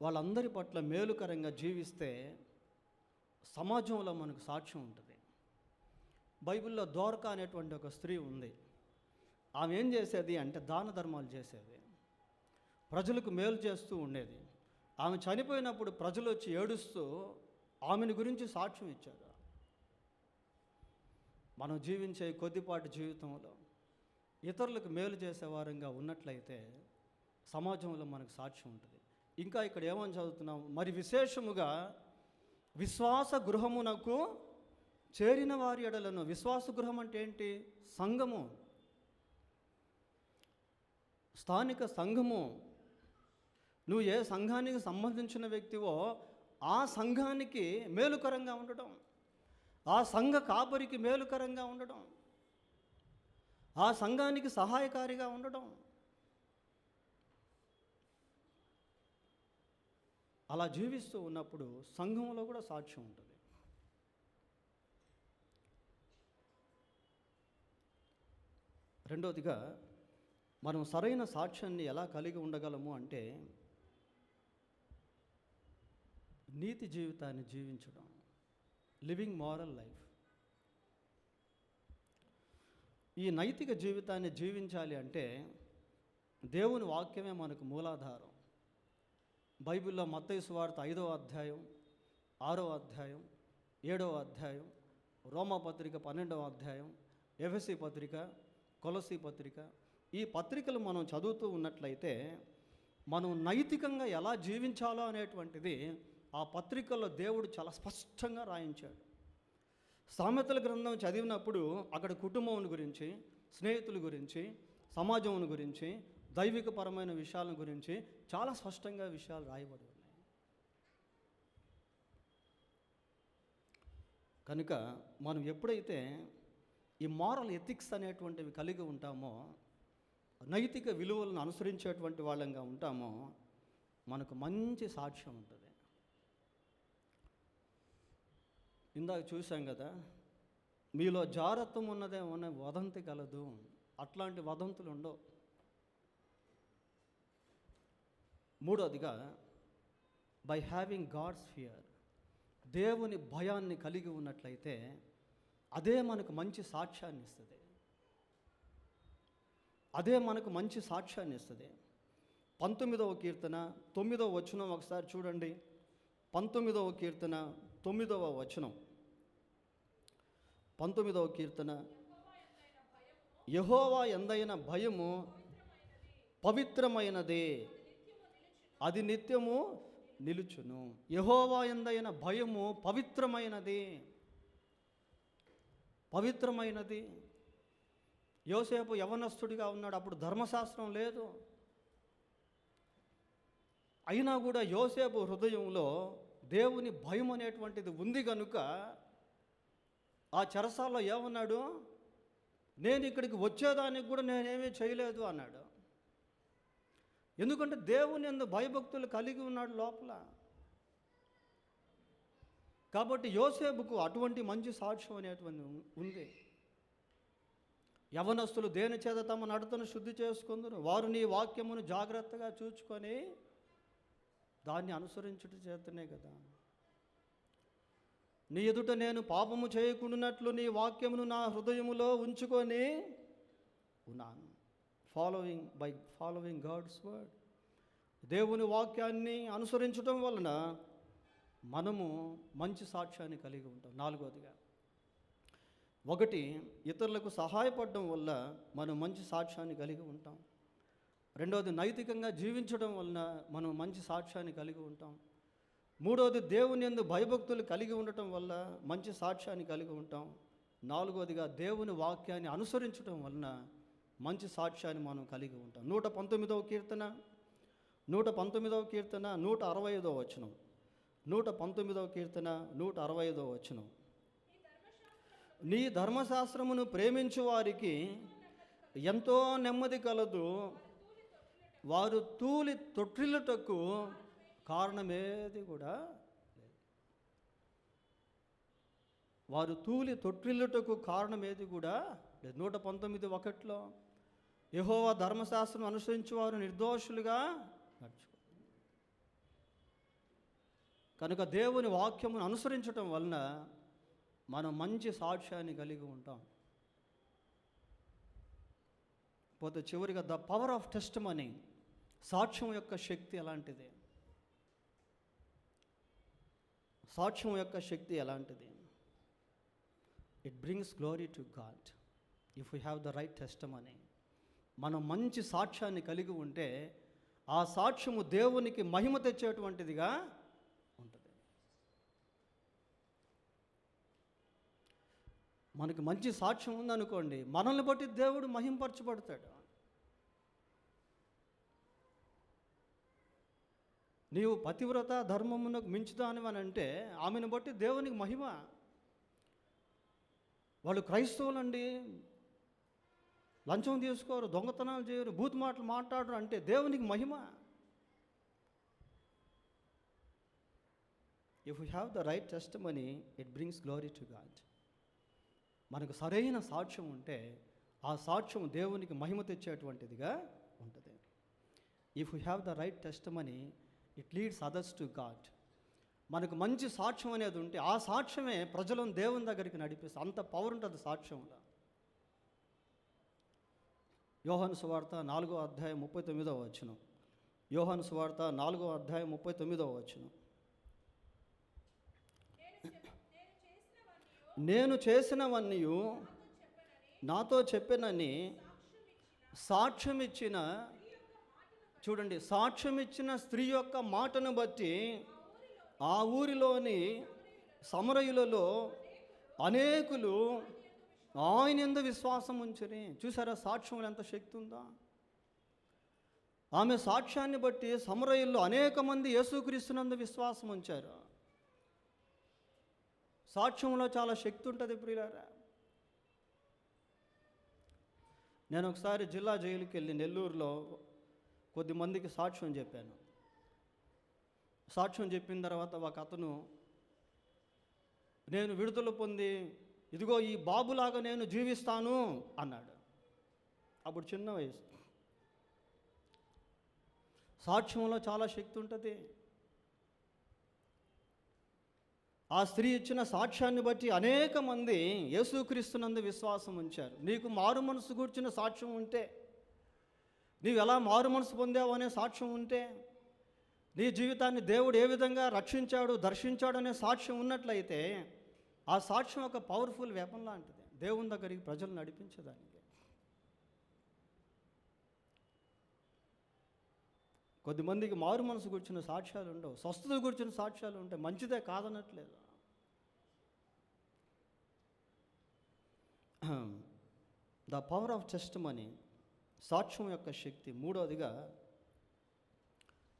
వాళ్ళందరి పట్ల మేలుకరంగా జీవిస్తే సమాజంలో మనకు సాక్ష్యం ఉంటుంది. బైబిల్లో దోర్కా అనేటువంటి ఒక స్త్రీ ఉంది. ఆమె ఏం చేసేది అంటే దాన ధర్మాలు చేసేది, ప్రజలకు మేలు చేస్తూ ఉండేది. ఆమె చనిపోయినప్పుడు ప్రజలు వచ్చి ఏడుస్తూ ఆమెను గురించి సాక్ష్యం ఇచ్చారు. మనం జీవించే కొద్దిపాటి జీవితంలో ఇతరులకు మేలు చేసేవారంగా ఉన్నట్లయితే సమాజంలో మనకు సాక్ష్యం ఉంటుంది. ఇంకా ఇక్కడ ఏమని చదువుతున్నాం, మరి విశేషముగా విశ్వాస గృహమునకు చేరిన వారి ఎడలను. విశ్వాస గృహం అంటే ఏంటి? సంఘము, స్థానిక సంఘము. నువ్వు ఏ సంఘానికి సంబంధించిన వ్యక్తివో ఆ సంఘానికి మేలుకరంగా ఉండడం, ఆ సంఘ కాపరికి మేలుకరంగా ఉండడం, ఆ సంఘానికి సహాయకారిగా ఉండడం. అలా జీవిస్తూ ఉన్నప్పుడు సంఘంలో కూడా సాక్ష్యం ఉంటుంది. రెండవదిగా మనం సరైన సాక్ష్యాన్ని ఎలా కలిగి ఉండగలము అంటే నీతి జీవితాన్ని జీవించడం, లివింగ్ మారల్ లైఫ్. ఈ నైతిక జీవితాన్ని జీవించాలి అంటే దేవుని వాక్యమే మనకు మూలాధారం. బైబిల్లో మత్తయి సువార్త 5వ అధ్యాయం, 6వ అధ్యాయం, 7వ అధ్యాయం, రోమాపత్రిక 12వ అధ్యాయం, ఎఫెసీ పత్రిక, కొలసీ పత్రిక, ఈ పత్రికలు మనం చదువుతూ ఉన్నట్లయితే మనం నైతికంగా ఎలా జీవించాలో అనేటువంటిది ఆ పత్రికల్లో దేవుడు చాలా స్పష్టంగా రాయించాడు. సామెతల గ్రంథం చదివినప్పుడు అక్కడ కుటుంబం గురించి, స్నేహితుల గురించి, సమాజం గురించి, దైవికపరమైన విషయాల గురించి చాలా స్పష్టంగా విషయాలు రాయబడి ఉన్నాయి. కనుక మనం ఎప్పుడైతే ఈ మారల్ ఎథిక్స్ అనేటువంటివి కలిగి ఉంటామో, నైతిక విలువలను అనుసరించేటువంటి వాళ్ళంగా ఉంటామో, మనకు మంచి సాక్ష్యం ఉంటుంది. ఇందాక చూసాం కదా, మీలో జారత్వం ఉన్నదే ఉన్న వదంతి కలదు. అట్లాంటి వదంతులు ఉండవు. మూడోదిగా, బై హ్యావింగ్ గాడ్స్ ఫియర్, దేవుని భయాన్ని కలిగి ఉన్నట్లయితే అదే మనకు మంచి సాక్ష్యాన్ని ఇస్తుంది. అదే మనకు మంచి సాక్ష్యాన్ని ఇస్తుంది. 19వ కీర్తన 9వ వచనం ఒకసారి చూడండి. 19వ కీర్తన 9వ వచనం. 19వ కీర్తన, యెహోవా యందైన భయము పవిత్రమైనది, అది నిత్యము నిలుచును. యెహోవా యందైన భయము పవిత్రమైనది. పవిత్రమైనది. యోసేపు యవనస్తుడిగా ఉన్నాడు, అప్పుడు ధర్మశాస్త్రం లేదు. అయినా కూడా యోసేపు హృదయంలో దేవుని భయం అనేటువంటిది ఉంది కనుక ఆ చెరసాల్లో ఏమన్నాడు? నేను ఇక్కడికి వచ్చేదానికి కూడా నేనేమీ చేయలేదు అన్నాడు. ఎందుకంటే దేవుని యందు భయభక్తులు కలిగి ఉన్నాడు లోపల. కాబట్టి యోసేపుకు అటువంటి మంచి సాక్ష్యం అనేటువంటి ఉంది. యవనస్తులు దేని చేత తమ నడతను శుద్ధి చేసుకుందురు, వారు నీ వాక్యమును జాగ్రత్తగా చూచుకొని దాన్ని అనుసరించుట చేతనే కదా. నీ ఎదుట నేను పాపము చేయకుండానట్లు నీ వాక్యమును నా హృదయములో ఉంచుకొని ఉన్నాను. Following God's word. దేవుని వాక్యాన్ని అనుసరించడం వలన మనము మంచి సాక్ష్యాన్ని కలిగి ఉంటాం. నాలుగోదిగా, ఒకటి, ఇతరులకు సహాయపడడం వల్ల మనం మంచి సాక్ష్యాన్ని కలిగి ఉంటాం. రెండవది, నైతికంగా జీవించడం వలన మనం మంచి సాక్ష్యాన్ని కలిగి ఉంటాం. మూడవది, దేవుని యందు భయభక్తులు కలిగి ఉండటం వల్ల మంచి సాక్ష్యాన్ని కలిగి ఉంటాం. నాలుగవదిగా, దేవుని వాక్యాన్ని అనుసరించడం వలన మంచి సాక్ష్యాన్ని మనం కలిగి ఉంటాం. 119వ కీర్తన 165వ వచనం. 119వ కీర్తన 165వ వచనం. నీ ధర్మశాస్త్రమును ప్రేమించు వారికి ఎంతో నెమ్మది కలదు, వారు తూలి తొట్టిల్లుటకు కారణమేది కూడా లేదు. వారు తూలి తొట్టిల్లుటకు కారణమేది కూడా లేదు. 119:1 యెహోవా ధర్మశాస్త్రం అనుసరించి వారు నిర్దోషులుగా నడుచుకో. కనుక దేవుని వాక్యమును అనుసరించటం వలన మనం మంచి సాక్ష్యాన్ని కలిగి ఉంటాం. పోతే చివరిగా, ద పవర్ ఆఫ్ టెస్టిమనీ, సాక్ష్యం యొక్క శక్తి ఎలాంటిది? సాక్ష్యం యొక్క శక్తి ఎలాంటిది? It brings glory to God if you have the right testimony. మనం మంచి సాక్ష్యాన్ని కలిగి ఉంటే ఆ సాక్ష్యము దేవునికి మహిమ తెచ్చేటువంటిదిగా ఉంటుంది. మనకి మంచి సాక్ష్యం ఉందనుకోండి, మనల్ని బట్టి దేవుడు మహింపరచబడతాడు. నీవు పతివ్రత ధర్మమునకు మించుదానివి అని అంటే ఆమెను బట్టి దేవునికి మహిమ. వాళ్ళు క్రైస్తవులండి, లంచం తీసుకోరు, దొంగతనాలు చేయరు, బూత్ మాటలు మాట్లాడరు అంటే దేవునికి మహిమ. If you have the right testimony it brings glory to God. మనకు సరైన సాక్ష్యం ఉంటే ఆ సాక్ష్యం దేవునికి మహిమ తెచ్చేటువంటిదిగా ఉంటుంది. If you have the right testimony it leads others to God. మనకు మంచి సాక్ష్యం అనేది ఉంటే ఆ సాక్ష్యమే ప్రజలను దేవుని దగ్గరికి నడిపిస్తుంది. అంత పవర్ ఉంటుంది సాక్ష్యంలో. యోహాను సువార్త 4వ అధ్యాయం 39వ వచనం. యోహాను సువార్త 4వ అధ్యాయం 39వ వచనం. నేను చేసినవన్నీ నాతో చెప్పెనని సాక్ష్యం ఇచ్చిన, చూడండి, సాక్ష్యం ఇచ్చిన స్త్రీ యొక్క మాటను బట్టి ఆ ఊరిలోని సమరయులలో అనేకులు ఆయన యందు విశ్వాసం ఉంచిరి. చూసారా సాక్ష్యంలో ఎంత శక్తి ఉందో? ఆమె సాక్ష్యాన్ని బట్టి సమరయుల్లో అనేక మంది యేసుక్రీస్తునందు విశ్వాసం ఉంచారు. సాక్ష్యంలో చాలా శక్తి ఉంటుంది ప్రియులారా. నేను ఒకసారి జిల్లా జైలుకి వెళ్ళి నెల్లూరులో కొద్దిమందికి సాక్ష్యం చెప్పాను. సాక్ష్యం చెప్పిన తర్వాత ఒక అతను, నేను విడుదల పొంది ఇదిగో ఈ బాబులాగా నేను జీవిస్తాను అన్నాడు. అప్పుడు చిన్న వయసు. సాక్ష్యంలో చాలా శక్తి ఉంటుంది. ఆ స్త్రీ ఇచ్చిన సాక్ష్యాన్ని బట్టి అనేక మంది యేసుక్రీస్తునందు విశ్వాసం ఉంచారు. నీకు మారు మనసు కూర్చున్న సాక్ష్యం ఉంటే, నీవు ఎలా మారు మనసు పొందావు అనే సాక్ష్యం ఉంటే, నీ జీవితాన్ని దేవుడు ఏ విధంగా రక్షించాడు, దర్శించాడు అనే సాక్ష్యం ఉన్నట్లయితే, ఆ సాక్ష్యం ఒక పవర్ఫుల్ వెపన్ లాంటిది దేవుని దగ్గరికి ప్రజలు నడిపించేదానికి. కొద్దిమందికి మారు మనసు కూర్చున్న సాక్ష్యాలు ఉండవు, స్వస్థత కూర్చున్న సాక్ష్యాలు ఉంటాయి. మంచిదే, కాదనట్లేదు. ద పవర్ ఆఫ్ టెస్టిమనీ, సాక్ష్యం యొక్క శక్తి. మూడవదిగా,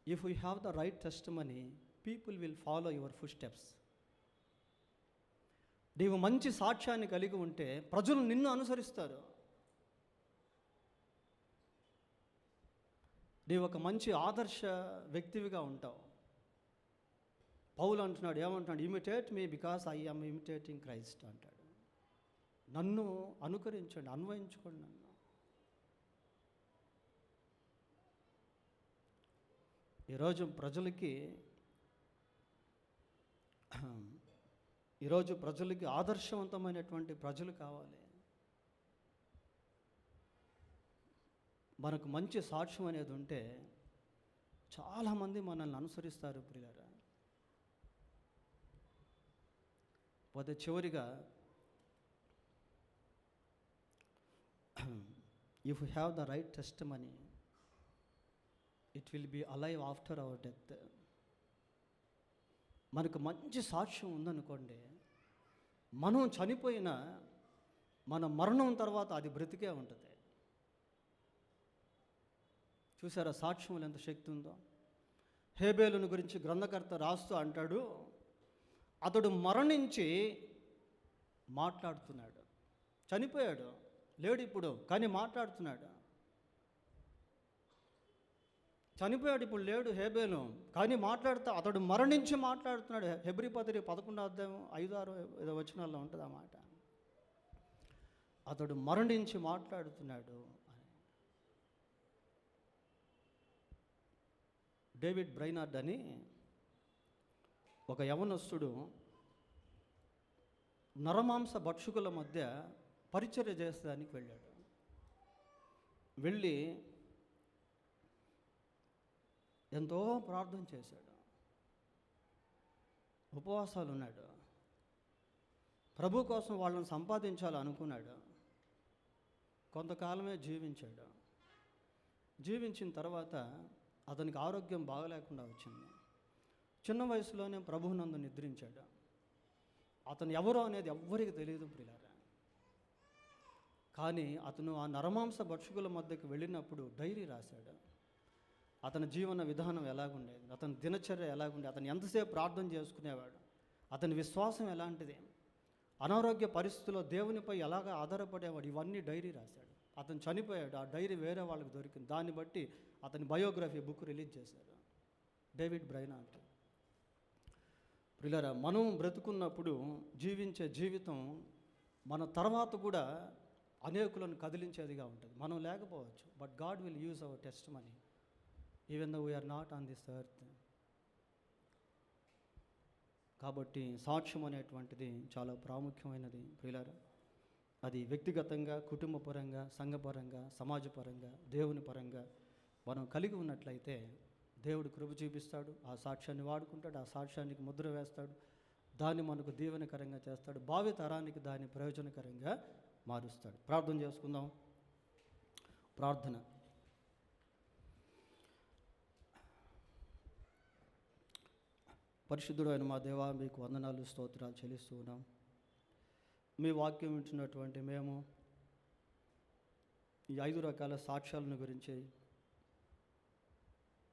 if you have the right testimony, people will follow your foot steps. నీవు మంచి సాక్ష్యాన్ని కలిగి ఉంటే ప్రజలు నిన్ను అనుసరిస్తారు. నీవు ఒక మంచి ఆదర్శ వ్యక్తివిగా ఉంటావు. పౌలు అంటున్నాడు, ఏమంటున్నాడు? Imitate me because I am imitating Christ అంటాడు. నన్ను అనుకరించండి, అన్వయించుకోండి నన్ను. ఈరోజు ప్రజలకి ఆదర్శవంతమైనటువంటి ప్రజలు కావాలి. మనకు మంచి సాక్ష్యం అనేది ఉంటే చాలామంది మనల్ని అనుసరిస్తారు ప్రియులారా. పోతే చివరిగా, if you have the right testimony, it will be alive after our death. మనకు మంచి సాక్ష్యం ఉందనుకోండి, మనం చనిపోయినా మన మరణం తర్వాత అది బ్రతికే ఉంటుంది. చూసారా సాక్ష్యంలో ఎంత శక్తి ఉందో? హేబేలును గురించి గ్రంథకర్త రాస్తూ అంటాడు, అతడు మరణించి మాట్లాడుతున్నాడు. చనిపోయాడు, లేడు ఇప్పుడు, కానీ మాట్లాడుతున్నాడు. చనిపోయాడు, ఇప్పుడు లేడు హేబేలు, కానీ మాట్లాడుతా, అతడు మరణించి మాట్లాడుతున్నాడు. హెబ్రీ పత్రిక 11వ అధ్యాయం 5-6 ఏదో వచనాల్లో ఉంటుంది ఆ మాట. అతడు మరణించి మాట్లాడుతున్నాడు అని. డేవిడ్ బ్రైనార్డ్ అని ఒక యవనస్తుడు నరమాంస భక్షకుల మధ్య పరిచర్య చేసేదానికి వెళ్ళాడు. వెళ్ళి ఎంతో ప్రార్థన చేశాడు, ఉపవాసాలు ఉన్నాడు, ప్రభు కోసం వాళ్ళని సంపాదించాలనుకున్నాడు. కొంతకాలమే జీవించాడు. జీవించిన తర్వాత అతనికి ఆరోగ్యం బాగలేకుండా వచ్చింది. చిన్న వయసులోనే ప్రభువునందు నిద్రించాడు. అతను ఎవరో అనేది ఎవ్వరికి తెలియదు ప్రియులారా. కానీ అతను ఆ నరమాంస భక్షకుల మధ్యకు వెళ్ళినప్పుడు డైరీ రాశాడు. అతని జీవన విధానం ఎలాగుండేది, అతని దినచర్య ఎలాగుండేది, అతను ఎంతసేపు ప్రార్థన చేసుకునేవాడు, అతని విశ్వాసం ఎలాంటిది, అనారోగ్య పరిస్థితుల్లో దేవునిపై ఎలాగ ఆధారపడేవాడు, ఇవన్నీ డైరీ రాశాడు. అతను చనిపోయాడు, ఆ డైరీ వేరే వాళ్ళకి దొరికింది. దాన్ని బట్టి అతని బయోగ్రఫీ బుక్ రిలీజ్ చేశారు, డేవిడ్ బ్రైనార్డ్. ప్రియులారా, మనం బ్రతుకున్నప్పుడు జీవించే జీవితం మన తర్వాత కూడా అనేకులను కదిలించేదిగా ఉంటుంది. మనం లేకపోవచ్చు, but God will use our testimony even though we're not on this earth. కాబట్టి సాక్ష్యం అనేటువంటిది చాలా ప్రాముఖ్యమైనది ప్రియులారా. అది వ్యక్తిగతంగా, కుటుంబపరంగా, సంఘపరంగా, సమాజపరంగా, దేవుని పరంగా మనం కలిగి ఉన్నట్లయితే దేవుడు కృప చూపిస్తాడు. ఆ సాక్ష్యాన్ని వాడుకుంటాడు, ఆ సాక్ష్యానికి ముద్ర వేస్తాడు, దాన్ని మనకు దీవెనకరంగా చేస్తాడు, భావి తరానికి దాన్ని ప్రయోజనకరంగా మారుస్తాడు. ప్రార్థన చేసుకుందాం. ప్రార్థన. పరిశుద్ధుడు అయిన మా దేవా, మీకు వందనాలు, స్తోత్రాలు చెల్లిస్తూ ఉన్నాం. మీ వాక్యం వింటున్నటువంటి మేము ఈ 5 రకాల సాక్ష్యాలను గురించి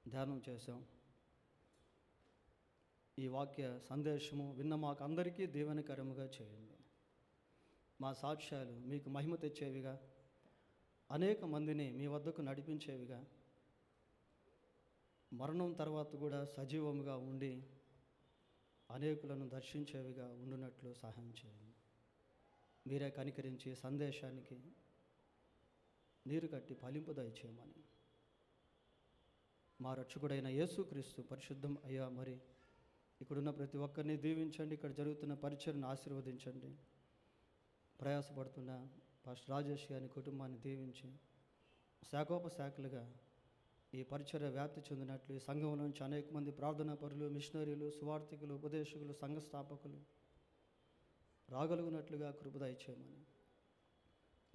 ధ్యానం చేశాం. ఈ వాక్య సందేశము విన్న మాకు అందరికీ దీవెనకరముగా చేయండి. మా సాక్ష్యాలు మీకు మహిమ తెచ్చేవిగా, అనేక మందిని మీ వద్దకు నడిపించేవిగా, మరణం తర్వాత కూడా సజీవముగా ఉండి అనేకులను దర్శించేవిగా ఉండునట్లు సహాయం చేయండి. మీరే కనికరించి సందేశానికి నీరు కట్టి ఫలింపు దయచేయమని మా రక్షకుడైన యేసుక్రీస్తు పరిశుద్ధం అయ్యా మరి ఇక్కడున్న ప్రతి ఒక్కరిని దీవించండి. ఇక్కడ జరుగుతున్న పరిచయను ఆశీర్వదించండి. ప్రయాసపడుతున్న పాస్టర్ రాజేష్ గారి కుటుంబాన్ని దీవించి శాఖోపశాఖలుగా ఈ పరిచర్య వ్యాప్తి చెందినట్లు ఈ సంఘం నుంచి అనేక మంది ప్రార్థనా పరులు, మిషనరీలు, సువార్థికులు, ఉపదేశకులు, సంఘ స్థాపకులు రాగలుగునట్లుగా కృప దయచేయమని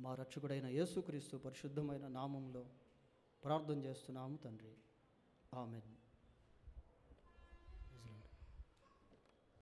మా రక్షకుడైన యేసుక్రీస్తు పరిశుద్ధమైన నామంలో ప్రార్థన చేస్తున్నాము తండ్రి. ఆమెన్.